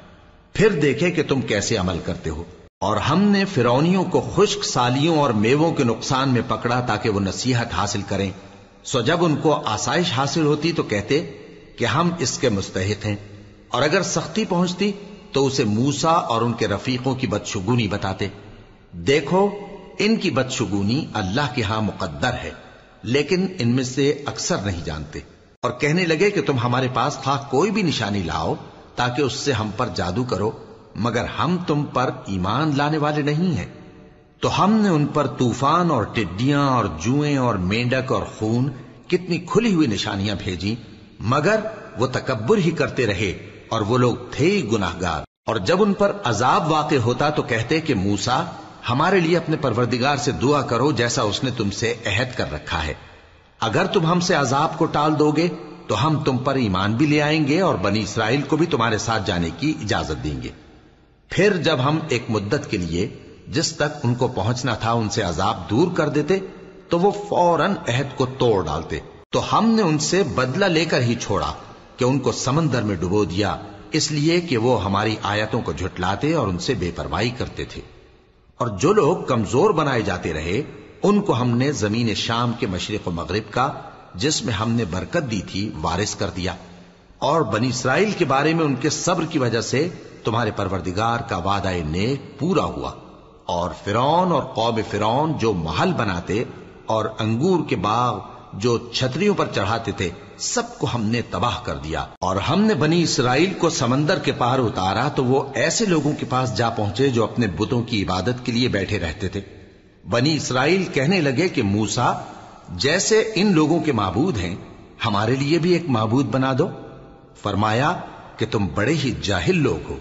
پھر دیکھے کہ تم کیسے عمل کرتے ہو۔ اور ہم نے فرعونیوں کو خشک سالیوں اور میووں کے نقصان میں پکڑا تاکہ وہ نصیحت حاصل کریں، سو جب ان کو آسائش حاصل ہوتی تو کہتے کہ ہم اس کے مستحق ہیں، اور اگر سختی پہنچتی تو اسے موسیٰ اور ان کے رفیقوں کی بدشگونی بتاتے۔ دیکھو ان کی بدشگونی اللہ کے ہاں مقدر ہے، لیکن ان میں سے اکثر نہیں جانتے۔ اور کہنے لگے کہ تم ہمارے پاس خواہ کوئی بھی نشانی لاؤ تاکہ اس سے ہم پر جادو کرو، مگر ہم تم پر ایمان لانے والے نہیں ہیں۔ تو ہم نے ان پر طوفان اور ٹڈیاں اور جوئیں اور مینڈک اور خون کتنی کھلی ہوئی نشانیاں بھیجی، مگر وہ تکبر ہی کرتے رہے اور وہ لوگ تھے ہی گناہگار۔ اور جب ان پر عذاب واقع ہوتا تو کہتے کہ موسیٰ ہمارے لیے اپنے پروردگار سے دعا کرو جیسا اس نے تم سے عہد کر رکھا ہے، اگر تم ہم سے عذاب کو ٹال دو گے تو ہم تم پر ایمان بھی لے آئیں گے اور بنی اسرائیل کو بھی تمہارے ساتھ جانے کی اجازت دیں گے۔ پھر جب ہم ایک مدت کے لیے جس تک ان کو پہنچنا تھا ان سے عذاب دور کر دیتے تو وہ فوراً عہد کو توڑ ڈالتے، تو ہم نے ان سے بدلہ لے کر ہی چھوڑا کہ ان کو سمندر میں ڈبو دیا، اس لیے کہ وہ ہماری آیتوں کو جھٹلاتے اور ان سے بے پرواہی کرتے تھے۔ اور جو لوگ کمزور بنائے جاتے رہے ان کو ہم نے زمین شام کے مشرق و مغرب کا جس میں ہم نے برکت دی تھی وارث کر دیا، اور بنی اسرائیل کے بارے میں ان کے صبر کی وجہ سے تمہارے پروردگار کا وعدہ نیک پورا ہوا۔ اور فرعون اور قوم فرعون جو محل بناتے اور انگور کے باغ جو چھتریوں پر چڑھاتے تھے سب کو ہم نے تباہ کر دیا۔ اور ہم نے بنی اسرائیل کو سمندر کے پار اتارا تو وہ ایسے لوگوں کے پاس جا پہنچے جو اپنے بتوں کی عبادت کے لیے بیٹھے رہتے تھے۔ بنی اسرائیل کہنے لگے کہ موسیٰ جیسے ان لوگوں کے معبود ہیں ہمارے لیے بھی ایک معبود بنا دو۔ فرمایا کہ تم بڑے ہی جاہل لوگ ہو،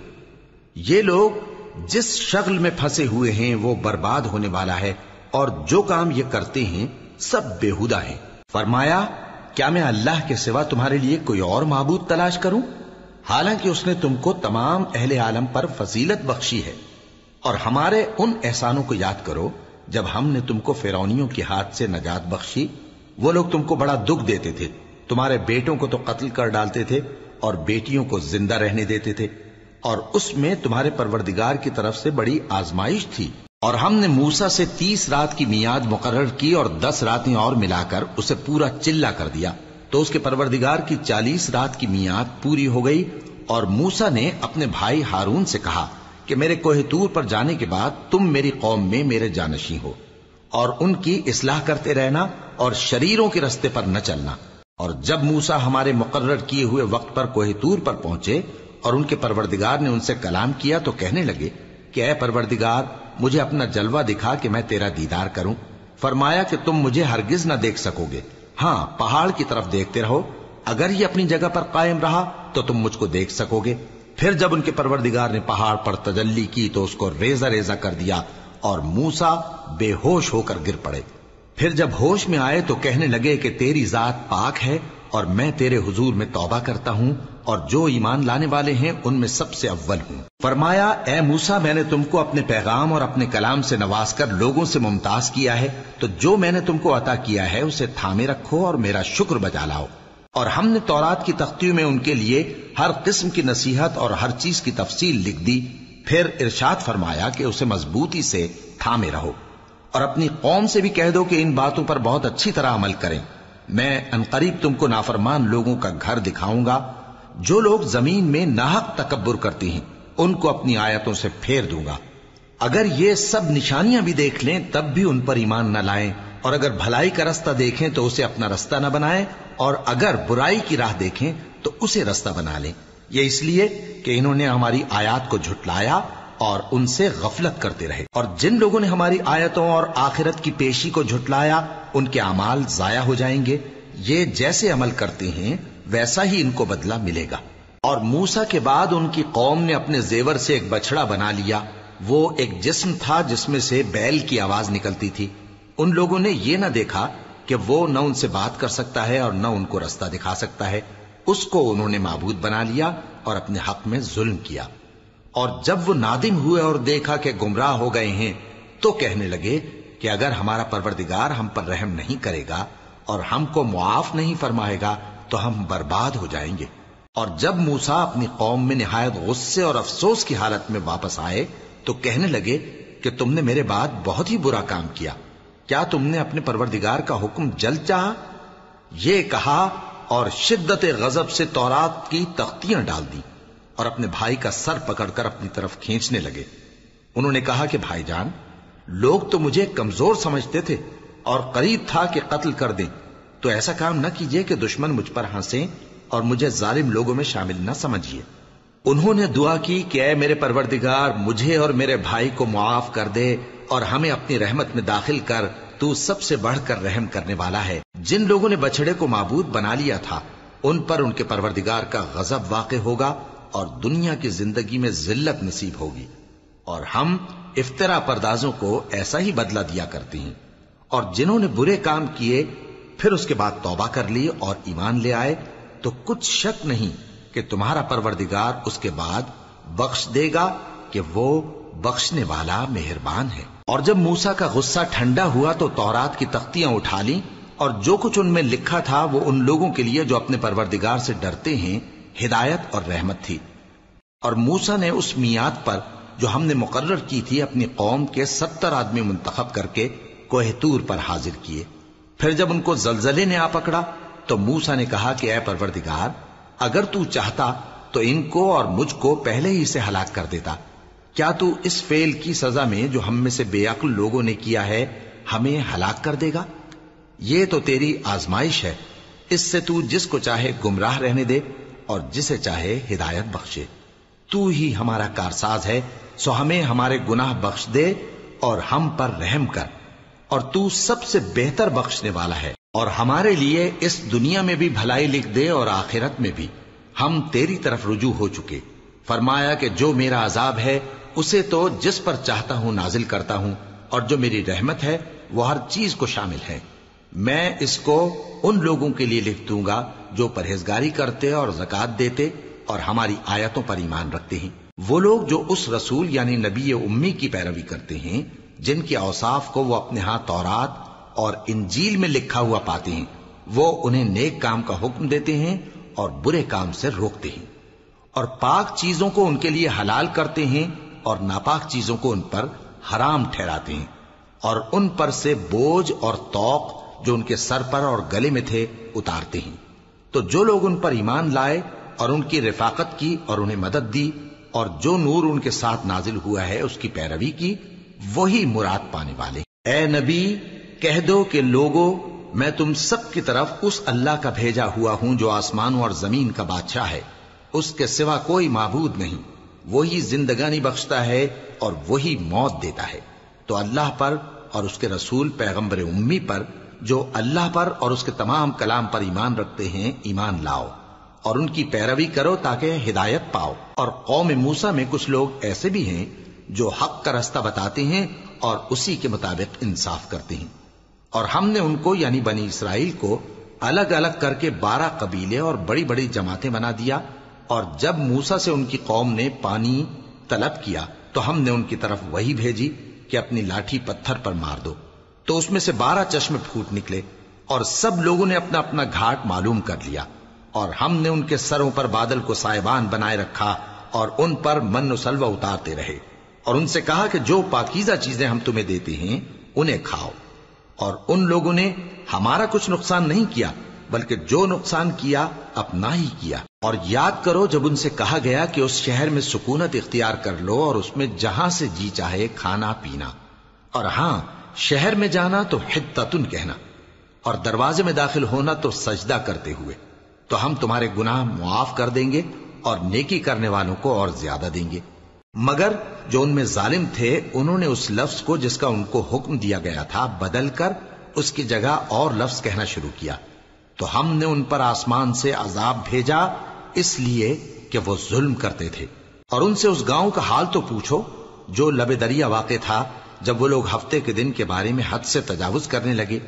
یہ لوگ جس شغل میں پھنسے ہوئے ہیں وہ برباد ہونے والا ہے، اور جو کام یہ کرتے ہیں سب بےہودہ ہیں۔ فرمایا کیا میں اللہ کے سوا تمہارے لیے کوئی اور معبود تلاش کروں، حالانکہ اس نے تم کو تمام اہل عالم پر فضیلت بخشی ہے۔ اور ہمارے ان احسانوں کو یاد کرو جب ہم نے تم کو فرعونیوں کے ہاتھ سے نجات بخشی، وہ لوگ تم کو بڑا دکھ دیتے تھے، تمہارے بیٹوں کو تو قتل کر ڈالتے تھے اور بیٹیوں کو زندہ رہنے دیتے تھے، اور اس میں تمہارے پروردگار کی طرف سے بڑی آزمائش تھی۔ اور ہم نے موسیٰ سے 30 رات کی میعاد مقرر کی اور 10 راتیں اور ملا کر اسے پورا چلہ کر دیا، تو اس کے پروردگار کی 40 رات کی میعاد پوری ہو گئی، اور موسیٰ نے اپنے بھائی ہارون سے کہا کہ میرے کوہ طور پر جانے کے بعد تم میری قوم میں میرے جانشیں ہو، اور ان کی اصلاح کرتے رہنا اور شریروں کے رستے پر نہ چلنا۔ اور جب موسیٰ ہمارے مقرر کیے ہوئے وقت پر کوہ طور پر پہنچے اور ان کے پروردگار نے ان سے کلام کیا تو کہنے لگے کہ اے پروردگار، مجھے اپنا جلوہ دکھا کہ میں تیرا دیدار کروں۔ فرمایا کہ تم مجھے ہرگز نہ دیکھ سکو گے، ہاں پہاڑ کی طرف دیکھتے رہو، اگر یہ اپنی جگہ پر قائم رہا تو تم مجھ کو دیکھ سکو گے۔ پھر جب ان کے پروردگار نے پہاڑ پر تجلی کی تو اس کو ریزہ ریزہ کر دیا اور موسیٰ بے ہوش ہو کر گر پڑے۔ پھر جب ہوش میں آئے تو کہنے لگے کہ تیری ذات پاک ہے اور میں تیرے حضور میں توبہ کرتا ہوں، اور جو ایمان لانے والے ہیں ان میں سب سے اول ہوں۔ فرمایا اے موسیٰ، میں نے تم کو اپنے پیغام اور اپنے کلام سے نواز کر لوگوں سے ممتاز کیا ہے، تو جو میں نے تم کو عطا کیا ہے اسے تھامے رکھو اور میرا شکر بجا لاؤ۔ اور ہم نے تورات کی تختیوں میں ان کے لیے ہر قسم کی نصیحت اور ہر چیز کی تفصیل لکھ دی۔ پھر ارشاد فرمایا کہ اسے مضبوطی سے تھامے رہو، اور اپنی قوم سے بھی کہہ دو کہ ان باتوں پر بہت اچھی طرح عمل کریں۔ میں انقریب تم کو نافرمان لوگوں کا گھر دکھاؤں گا، جو لوگ زمین میں ناحق تکبر کرتی ہیں ان کو اپنی آیتوں سے پھیر دوں گا۔ اگر یہ سب نشانیاں بھی دیکھ لیں تب بھی ان پر ایمان نہ لائیں، اور اگر بھلائی کا رستہ دیکھیں تو اسے اپنا رستہ نہ بنائیں، اور اگر برائی کی راہ دیکھیں تو اسے رستہ بنا لیں۔ یہ اس لیے کہ انہوں نے ہماری آیات کو جھٹلایا اور ان سے غفلت کرتے رہے، اور جن لوگوں نے ہماری آیتوں اور آخرت کی پیشی کو جھٹلایا ان کے اعمال ضائع ہو جائیں گے۔ یہ جیسے عمل کرتے ہیں ویسا ہی ان کو بدلہ ملے گا۔ اور موسیٰ کے بعد ان کی قوم نے اپنے زیور سے ایک بچڑا بنا لیا، وہ ایک جسم تھا جس میں سے بیل کی آواز نکلتی تھی۔ ان لوگوں نے یہ نہ دیکھا کہ وہ نہ ان سے بات کر سکتا ہے اور نہ ان کو رستہ دکھا سکتا ہے، اس کو انہوں نے معبود بنا لیا اور اپنے حق میں ظلم کیا۔ اور جب وہ نادم ہوئے اور دیکھا کہ گمراہ ہو گئے ہیں تو کہنے لگے کہ اگر ہمارا پروردگار ہم پر رحم نہیں کرے گا اور ہم کو معاف نہیں فرمائے گا تو ہم برباد ہو جائیں گے۔ اور جب موسیٰ اپنی قوم میں نہایت غصے اور افسوس کی حالت میں واپس آئے تو کہنے لگے کہ تم نے میرے بعد بہت ہی برا کام کیا، کیا تم نے اپنے پروردگار کا حکم جلد چاہا؟ یہ کہا اور شدت غضب سے تورات کی تختیاں ڈال دی اور اپنے بھائی کا سر پکڑ کر اپنی طرف کھینچنے لگے۔ انہوں نے کہا کہ بھائی جان، لوگ تو مجھے کمزور سمجھتے تھے اور قریب تھا کہ قتل کر دیں، تو ایسا کام نہ کیجیے کہ دشمن مجھ پر ہنسیں اور مجھے ظالم لوگوں میں شامل نہ سمجھیے۔ انہوں نے دعا کی کہ اے میرے پروردگار، مجھے اور میرے بھائی کو معاف کر دے اور ہمیں اپنی رحمت میں داخل کر، تو سب سے بڑھ کر رحم کرنے والا ہے۔ جن لوگوں نے بچڑے کو معبود بنا لیا تھا ان پر ان کے پروردگار کا غضب واقع ہوگا اور دنیا کی زندگی میں ذلت نصیب ہوگی، اور ہم افترا پردازوں کو ایسا ہی بدلہ دیا کرتے ہیں۔ اور جنہوں نے برے کام کیے پھر اس کے بعد توبہ کر لی اور ایمان لے آئے تو کچھ شک نہیں کہ تمہارا پروردگار اس کے بعد بخش دے گا کہ وہ بخشنے والا مہربان ہے۔ اور جب موسیٰ کا غصہ ٹھنڈا ہوا تو تورات کی تختیاں اٹھا لیں، اور جو کچھ ان میں لکھا تھا وہ ان لوگوں کے لیے جو اپنے پروردگار سے ڈرتے ہیں ہدایت اور رحمت تھی۔ اور موسیٰ نے اس میعاد پر جو ہم نے مقرر کی تھی اپنی قوم کے 70 آدمی منتخب کر کے کوہ طور پر حاضر کیے۔ پھر جب ان کو زلزلے نے آ پکڑا تو موسیٰ نے کہا کہ اے پروردگار، اگر تو چاہتا تو ان کو اور مجھ کو پہلے ہی سے ہلاک کر دیتا۔ کیا تو اس فعل کی سزا میں جو ہم میں سے بے عقل لوگوں نے کیا ہے ہمیں ہلاک کر دے گا؟ یہ تو تیری آزمائش ہے، اس سے تو جس کو چاہے گمراہ رہنے دے اور جسے چاہے ہدایت بخشے۔ تو ہی ہمارا کارساز ہے، سو ہمیں ہمارے گناہ بخش دے اور ہم پر رحم کر، اور تو سب سے بہتر بخشنے والا ہے۔ اور ہمارے لیے اس دنیا میں بھی بھلائی لکھ دے اور آخرت میں بھی، ہم تیری طرف رجوع ہو چکے۔ فرمایا کہ جو میرا عذاب ہے اسے تو جس پر چاہتا ہوں نازل کرتا ہوں، اور جو میری رحمت ہے وہ ہر چیز کو شامل ہے۔ میں اس کو ان لوگوں کے لیے لکھ دوں گا جو پرہیزگاری کرتے اور زکوٰۃ دیتے اور ہماری آیتوں پر ایمان رکھتے ہیں۔ وہ لوگ جو اس رسول یعنی نبی امی کی پیروی کرتے ہیں جن کے اوصاف کو وہ اپنے ہاں تورات اور انجیل میں لکھا ہوا پاتے ہیں، وہ انہیں نیک کام کا حکم دیتے ہیں اور برے کام سے روکتے ہیں، اور پاک چیزوں کو ان کے لیے حلال کرتے ہیں اور ناپاک چیزوں کو ان پر حرام ٹھہراتے ہیں، اور ان پر سے بوجھ اور طوق جو ان کے سر پر اور گلے میں تھے اتارتے ہیں۔ تو جو لوگ ان پر ایمان لائے اور ان کی رفاقت کی اور انہیں مدد دی اور جو نور ان کے ساتھ نازل ہوا ہے اس کی پیروی کی، وہی مراد پانے والے۔ اے نبی کہہ دو کہ لوگو میں تم سب کی طرف اس اللہ کا بھیجا ہوا ہوں جو آسمانوں اور زمین کا بادشاہ ہے، اس کے سوا کوئی معبود نہیں، وہی زندگانی بخشتا ہے اور وہی موت دیتا ہے۔ تو اللہ پر اور اس کے رسول پیغمبر امی پر جو اللہ پر اور اس کے تمام کلام پر ایمان رکھتے ہیں ایمان لاؤ اور ان کی پیروی کرو تاکہ ہدایت پاؤ۔ اور قوم موسیٰ میں کچھ لوگ ایسے بھی ہیں جو حق کا رستہ بتاتے ہیں اور اسی کے مطابق انصاف کرتے ہیں، اور ہم نے ان کو یعنی بنی اسرائیل کو الگ الگ کر کے 12 قبیلے اور بڑی بڑی جماعتیں بنا دیا، اور جب موسیٰ سے ان کی قوم نے پانی طلب کیا تو ہم نے ان کی طرف وہی بھیجی کہ اپنی لاٹھی پتھر پر مار دو، تو اس میں سے 12 چشمے پھوٹ نکلے، اور سب لوگوں نے اپنا اپنا گھاٹ معلوم کر لیا، اور ہم نے ان کے سروں پر بادل کو سائبان بنائے رکھا اور ان پر من و سلوہ اتارتے رہے، اور ان سے کہا کہ جو پاکیزہ چیزیں ہم تمہیں دیتے ہیں انہیں کھاؤ، اور ان لوگوں نے ہمارا کچھ نقصان نہیں کیا بلکہ جو نقصان کیا اپنا ہی کیا۔ اور یاد کرو جب ان سے کہا گیا کہ اس شہر میں سکونت اختیار کر لو اور اس میں جہاں سے جی چاہے کھانا پینا، اور ہاں شہر میں جانا تو حتتن کہنا، اور دروازے میں داخل ہونا تو سجدہ کرتے ہوئے، تو ہم تمہارے گناہ معاف کر دیں گے اور نیکی کرنے والوں کو اور زیادہ دیں گے۔ مگر جو ان میں ظالم تھے انہوں نے اس لفظ کو جس کا ان کو حکم دیا گیا تھا بدل کر اس کی جگہ اور لفظ کہنا شروع کیا، تو ہم نے ان پر آسمان سے عذاب بھیجا اس لیے کہ وہ ظلم کرتے تھے۔ اور ان سے اس گاؤں کا حال تو پوچھو جو لب دریا واقع تھا، جب وہ لوگ ہفتے کے دن کے بارے میں حد سے تجاوز کرنے لگے،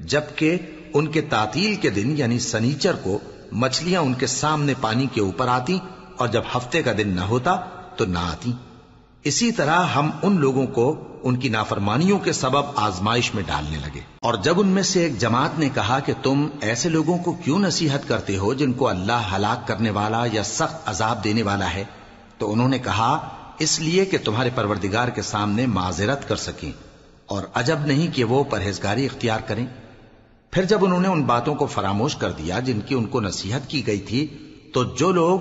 جبکہ ان کے تعطیل کے دن یعنی سنیچر کو مچھلیاں ان کے سامنے پانی کے اوپر آتی اور جب ہفتے کا دن نہ ہوتا تو نہ آتی۔ اسی طرح ہم ان لوگوں کو ان کی نافرمانیوں کے سبب آزمائش میں ڈالنے لگے۔ اور جب ان میں سے ایک جماعت نے کہا کہ تم ایسے لوگوں کو کیوں نصیحت کرتے ہو جن کو اللہ ہلاک کرنے والا یا سخت عذاب دینے والا ہے، تو انہوں نے کہا اس لیے کہ تمہارے پروردگار کے سامنے معذرت کر سکیں، اور عجب نہیں کہ وہ پرہیزگاری اختیار کریں۔ پھر جب انہوں نے ان باتوں کو فراموش کر دیا جن کی ان کو نصیحت کی گئی تھی، تو جو لوگ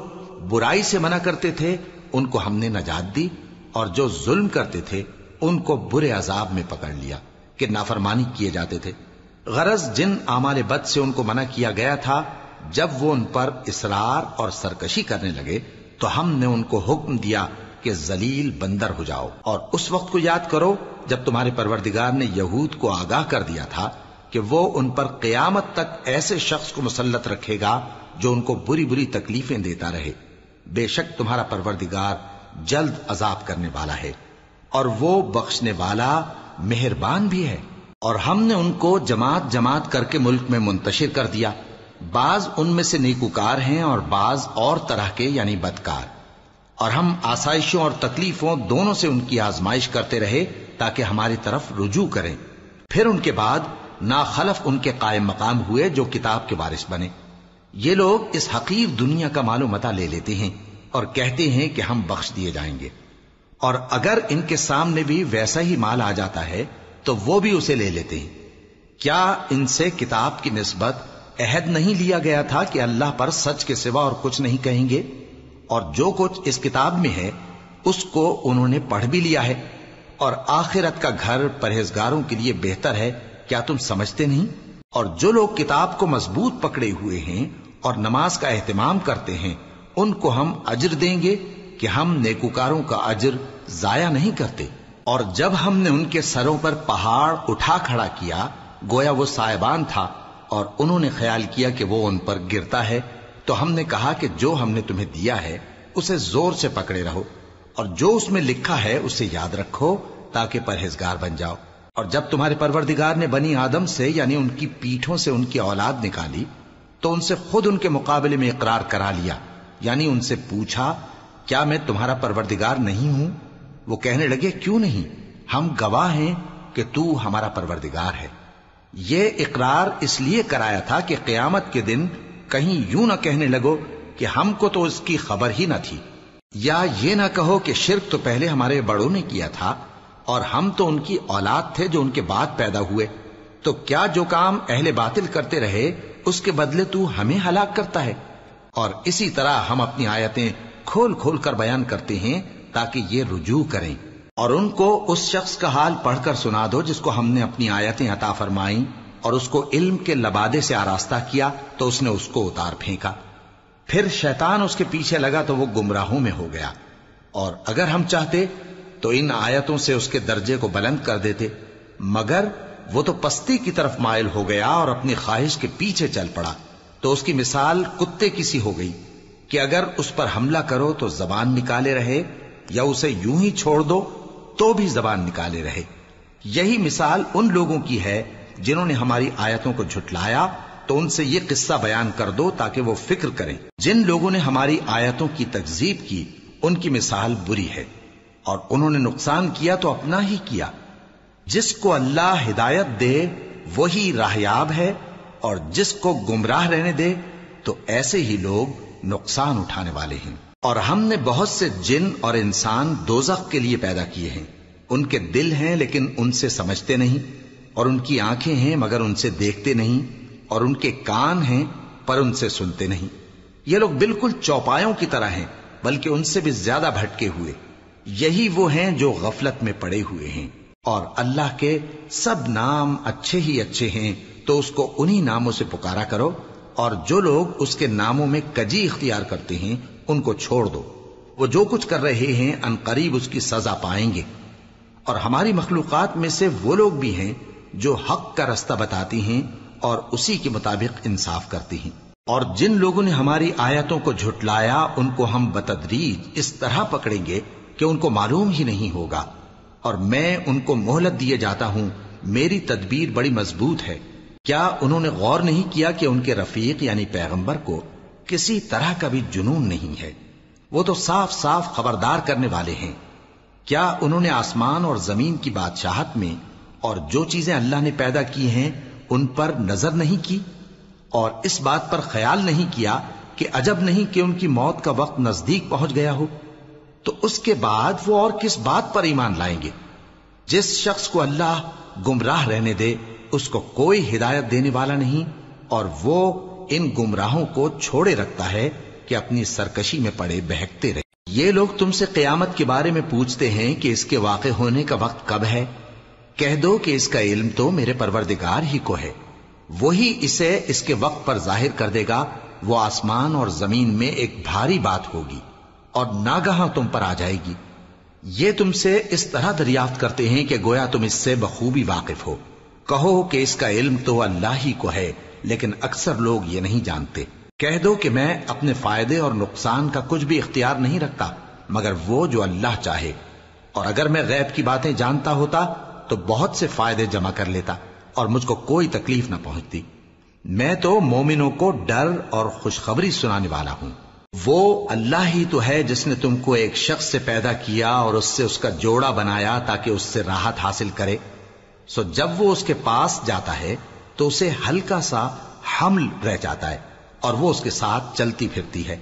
برائی سے منع کرتے تھے ان کو ہم نے نجات دی، اور جو ظلم کرتے تھے ان کو برے عذاب میں پکڑ لیا کہ نافرمانی کیے جاتے تھے۔ غرض جن اعمال بد سے ان کو منع کیا گیا تھا، جب وہ ان پر اصرار اور سرکشی کرنے لگے تو ہم نے ان کو حکم دیا کہ ذلیل بندر ہو جاؤ۔ اور اس وقت کو یاد کرو جب تمہارے پروردگار نے یہود کو آگاہ کر دیا تھا کہ وہ ان پر قیامت تک ایسے شخص کو مسلط رکھے گا جو ان کو بری بری تکلیفیں دیتا رہے۔ بے شک تمہارا پروردگار جلد عذاب کرنے والا ہے اور وہ بخشنے والا مہربان بھی ہے۔ اور ہم نے ان کو جماعت جماعت کر کے ملک میں منتشر کر دیا، بعض ان میں سے نیکوکار ہیں اور بعض اور طرح کے یعنی بدکار، اور ہم آسائشوں اور تکلیفوں دونوں سے ان کی آزمائش کرتے رہے تاکہ ہماری طرف رجوع کریں۔ پھر ان کے بعد ناخلف ان کے قائم مقام ہوئے جو کتاب کے وارث بنے۔ یہ لوگ اس حقیر دنیا کا مال و متاع لے لیتے ہیں اور کہتے ہیں کہ ہم بخش دیے جائیں گے، اور اگر ان کے سامنے بھی ویسا ہی مال آ جاتا ہے تو وہ بھی اسے لے لیتے ہیں۔ کیا ان سے کتاب کی نسبت عہد نہیں لیا گیا تھا کہ اللہ پر سچ کے سوا اور کچھ نہیں کہیں گے؟ اور جو کچھ اس کتاب میں ہے اس کو انہوں نے پڑھ بھی لیا ہے، اور آخرت کا گھر پرہیزگاروں کے لیے بہتر ہے، کیا تم سمجھتے نہیں؟ اور جو لوگ کتاب کو مضبوط پکڑے ہوئے ہیں اور نماز کا اہتمام کرتے ہیں ان کو ہم اجر دیں گے کہ ہم نیکوکاروں کا اجر ضائع نہیں کرتے۔ اور جب ہم نے ان کے سروں پر پہاڑ اٹھا کھڑا کیا گویا وہ سائبان تھا، اور انہوں نے خیال کیا کہ وہ ان پر گرتا ہے، تو ہم نے کہا کہ جو ہم نے تمہیں دیا ہے اسے زور سے پکڑے رہو، اور جو اس میں لکھا ہے اسے یاد رکھو تاکہ پرہیزگار بن جاؤ۔ اور جب تمہارے پروردگار نے بنی آدم سے یعنی ان کی پیٹھوں سے ان کی اولاد نکالی تو ان سے خود ان کے مقابلے میں اقرار کرا لیا، یعنی ان سے پوچھا کیا میں تمہارا پروردگار نہیں ہوں؟ وہ کہنے لگے کیوں نہیں، ہم گواہ ہیں کہ تو ہمارا پروردگار ہے۔ یہ اقرار اس لیے کرایا تھا کہ قیامت کے دن کہیں یوں نہ کہنے لگو کہ ہم کو تو اس کی خبر ہی نہ تھی، یا یہ نہ کہو کہ شرک تو پہلے ہمارے بڑوں نے کیا تھا اور ہم تو ان کی اولاد تھے جو ان کے بعد پیدا ہوئے، تو کیا جو کام اہل باطل کرتے رہے اس کے بدلے تو ہمیں ہلاک کرتا ہے؟ اور اسی طرح ہم اپنی آیتیں کھول کھول کر بیان کرتے ہیں تاکہ یہ رجوع کریں۔ اور ان کو اس شخص کا حال پڑھ کر سنا دو جس کو ہم نے اپنی آیتیں عطا فرمائیں اور اس کو علم کے لبادے سے آراستہ کیا تو اس نے اس کو اتار پھینکا، پھر شیطان اس کے پیچھے لگا تو وہ گمراہوں میں ہو گیا۔ اور اگر ہم چاہتے تو ان آیتوں سے اس کے درجے کو بلند کر دیتے، مگر وہ تو پستی کی طرف مائل ہو گیا اور اپنی خواہش کے پیچھے چل پڑا، تو اس کی مثال کتے کی سی ہو گئی کہ اگر اس پر حملہ کرو تو زبان نکالے رہے، یا اسے یوں ہی چھوڑ دو تو بھی زبان نکالے رہے۔ یہی مثال ان لوگوں کی ہے جنہوں نے ہماری آیتوں کو جھٹلایا، تو ان سے یہ قصہ بیان کر دو تاکہ وہ فکر کریں۔ جن لوگوں نے ہماری آیتوں کی تکذیب کی ان کی مثال بری ہے، اور انہوں نے نقصان کیا تو اپنا ہی کیا۔ جس کو اللہ ہدایت دے وہی راہیاب ہے، اور جس کو گمراہ رہنے دے تو ایسے ہی لوگ نقصان اٹھانے والے ہیں۔ اور ہم نے بہت سے جن اور انسان دوزخ کے لیے پیدا کیے ہیں، ان کے دل ہیں لیکن ان سے سمجھتے نہیں، اور ان کی آنکھیں ہیں مگر ان سے دیکھتے نہیں، اور ان کے کان ہیں پر ان سے سنتے نہیں۔ یہ لوگ بالکل چوپایوں کی طرح ہیں بلکہ ان سے بھی زیادہ بھٹکے ہوئے۔ یہی وہ ہیں جو غفلت میں پڑے ہوئے ہیں۔ اور اللہ کے سب نام اچھے ہی اچھے ہیں، تو اس کو انہی ناموں سے پکارا کرو، اور جو لوگ اس کے ناموں میں کجی اختیار کرتے ہیں ان کو چھوڑ دو۔ وہ جو کچھ کر رہے ہیں ان قریب اس کی سزا پائیں گے۔ اور ہماری مخلوقات میں سے وہ لوگ بھی ہیں جو حق کا رستہ بتاتی ہیں اور اسی کے مطابق انصاف کرتی ہیں۔ اور جن لوگوں نے ہماری آیتوں کو جھٹلایا ان کو ہم بتدریج اس طرح پکڑیں گے کہ ان کو معلوم ہی نہیں ہوگا، اور میں ان کو مہلت دیے جاتا ہوں، میری تدبیر بڑی مضبوط ہے۔ کیا انہوں نے غور نہیں کیا کہ ان کے رفیق یعنی پیغمبر کو کسی طرح کا بھی جنون نہیں ہے؟ وہ تو صاف صاف خبردار کرنے والے ہیں۔ کیا انہوں نے آسمان اور زمین کی بادشاہت میں اور جو چیزیں اللہ نے پیدا کی ہیں ان پر نظر نہیں کی، اور اس بات پر خیال نہیں کیا کہ عجب نہیں کہ ان کی موت کا وقت نزدیک پہنچ گیا ہو؟ تو اس کے بعد وہ اور کس بات پر ایمان لائیں گے؟ جس شخص کو اللہ گمراہ رہنے دے اس کو کوئی ہدایت دینے والا نہیں، اور وہ ان گمراہوں کو چھوڑے رکھتا ہے کہ اپنی سرکشی میں پڑے بہکتے رہے۔ یہ لوگ تم سے قیامت کے بارے میں پوچھتے ہیں کہ اس کے واقع ہونے کا وقت کب ہے؟ کہہ دو کہ اس کا علم تو میرے پروردگار ہی کو ہے، وہی اسے اس کے وقت پر ظاہر کر دے گا۔ وہ آسمان اور زمین میں ایک بھاری بات ہوگی اور ناگہاں تم پر آ جائے گی۔ یہ تم سے اس طرح دریافت کرتے ہیں کہ گویا تم اس سے بخوبی واقف ہو۔ کہو کہ اس کا علم تو اللہ ہی کو ہے، لیکن اکثر لوگ یہ نہیں جانتے۔ کہہ دو کہ میں اپنے فائدے اور نقصان کا کچھ بھی اختیار نہیں رکھتا مگر وہ جو اللہ چاہے، اور اگر میں غیب کی باتیں جانتا ہوتا تو بہت سے فائدے جمع کر لیتا اور مجھ کو کوئی تکلیف نہ پہنچتی۔ میں تو مومنوں کو ڈر اور خوشخبری سنانے والا ہوں۔ وہ اللہ ہی تو ہے جس نے تم کو ایک شخص سے پیدا کیا اور اس سے اس کا جوڑا بنایا تاکہ اس سے راحت حاصل کرے۔ سو جب وہ اس کے پاس جاتا ہے تو اسے ہلکا سا حمل رہ جاتا ہے اور وہ اس کے ساتھ چلتی پھرتی ہے۔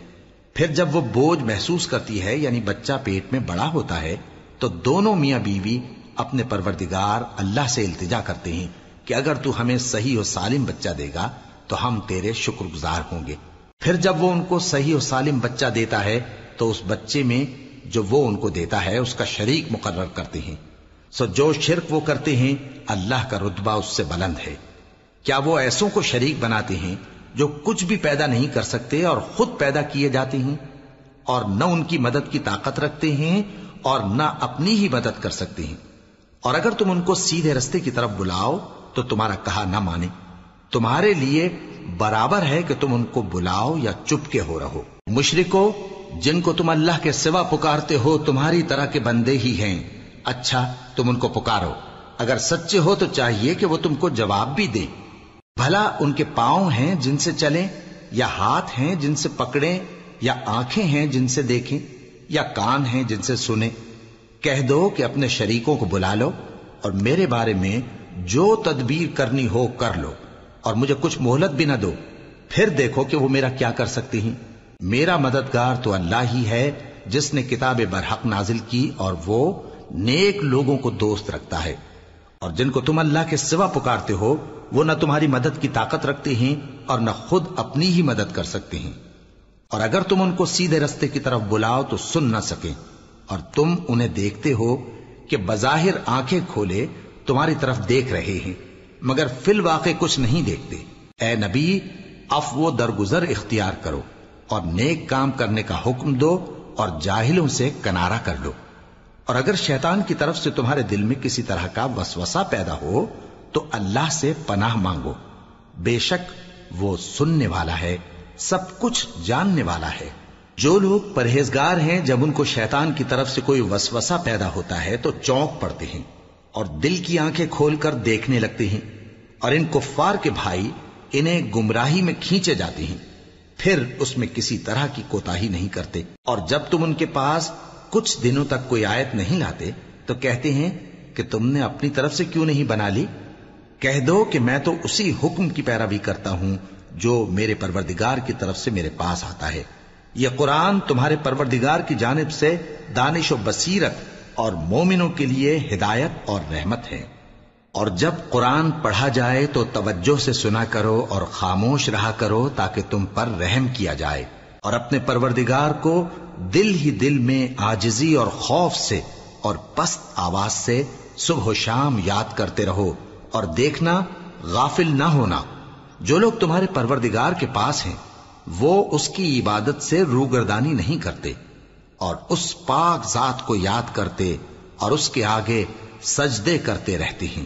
پھر جب وہ بوجھ محسوس کرتی ہے یعنی بچہ پیٹ میں بڑا ہوتا ہے تو دونوں میاں بیوی اپنے پروردگار اللہ سے التجا کرتے ہیں کہ اگر تو ہمیں صحیح و سالم بچہ دے گا تو ہم تیرے شکر گزار ہوں گے۔ پھر جب وہ ان کو صحیح و سالم بچہ دیتا ہے تو اس بچے میں جو وہ ان کو دیتا ہے اس کا شریک مقرر کرتے ہیں۔ سو جو شرک وہ کرتے ہیں اللہ کا رتبہ اس سے بلند ہے۔ کیا وہ ایسوں کو شریک بناتے ہیں جو کچھ بھی پیدا نہیں کر سکتے اور خود پیدا کیے جاتے ہیں، اور نہ ان کی مدد کی طاقت رکھتے ہیں اور نہ اپنی ہی مدد کر سکتے ہیں؟ اور اگر تم ان کو سیدھے رستے کی طرف بلاؤ تو تمہارا کہا نہ مانے، تمہارے لیے برابر ہے کہ تم ان کو بلاؤ یا چپ کے ہو رہو۔ مشرکو، جن کو تم اللہ کے سوا پکارتے ہو تمہاری طرح کے بندے ہی ہیں، اچھا تم ان کو پکارو، اگر سچے ہو تو چاہیے کہ وہ تم کو جواب بھی دیں۔ بھلا ان کے پاؤں ہیں جن سے چلیں، یا ہاتھ ہیں جن سے پکڑیں، یا آنکھیں ہیں جن سے دیکھیں، یا کان ہیں جن سے سنیں؟ کہہ دو کہ اپنے شریکوں کو بلا لو اور میرے بارے میں جو تدبیر کرنی ہو کر لو، اور مجھے کچھ مہلت بھی نہ دو، پھر دیکھو کہ وہ میرا کیا کر سکتے ہیں۔ میرا مددگار تو اللہ ہی ہے جس نے کتاب برحق نازل کی، اور وہ نیک لوگوں کو دوست رکھتا ہے۔ اور جن کو تم اللہ کے سوا پکارتے ہو وہ نہ تمہاری مدد کی طاقت رکھتے ہیں اور نہ خود اپنی ہی مدد کر سکتے ہیں، اور اگر تم ان کو سیدھے رستے کی طرف بلاؤ تو سن نہ سکیں، اور تم انہیں دیکھتے ہو کہ بظاہر آنکھیں کھولے تمہاری طرف دیکھ رہے ہیں مگر فی الواقع کچھ نہیں دیکھتے۔ اے نبی، عفو و درگزر اختیار کرو اور نیک کام کرنے کا حکم دو اور جاہلوں سے کنارہ کر لو، اور اگر شیطان کی طرف سے تمہارے دل میں کسی طرح کا وسوسہ پیدا ہو تو اللہ سے پناہ مانگو، بے شک وہ سننے والا ہے، سب کچھ جاننے والا ہے۔ جو لوگ پرہیزگار ہیں جب ان کو شیطان کی طرف سے کوئی وسوسہ پیدا ہوتا ہے تو چونک پڑتے ہیں اور دل کی آنکھیں کھول کر دیکھنے لگتے ہیں، اور ان کفار کے بھائی انہیں گمراہی میں کھینچے جاتے ہیں، پھر اس میں کسی طرح کی کوتاہی نہیں کرتے، اور جب تم ان کے پاس کچھ دنوں تک کوئی آیت نہیں لاتے تو کہتے ہیں کہ تم نے اپنی طرف سے کیوں نہیں بنا لی؟ کہہ دو کہ میں تو اسی حکم کی پیروی کرتا ہوں جو میرے پروردگار کی طرف سے میرے پاس آتا ہے۔ یہ قرآن تمہارے پروردگار کی جانب سے دانش و بصیرت اور مومنوں کے لیے ہدایت اور رحمت ہے۔ اور جب قرآن پڑھا جائے تو توجہ سے سنا کرو اور خاموش رہا کرو تاکہ تم پر رحم کیا جائے، اور اپنے پروردگار کو دل ہی دل میں عاجزی اور خوف سے اور پست آواز سے صبح و شام یاد کرتے رہو، اور دیکھنا غافل نہ ہونا، جو لوگ تمہارے پروردگار کے پاس ہیں وہ اس کی عبادت سے روگردانی نہیں کرتے اور اس پاک ذات کو یاد کرتے اور اس کے آگے سجدے کرتے رہتے ہیں۔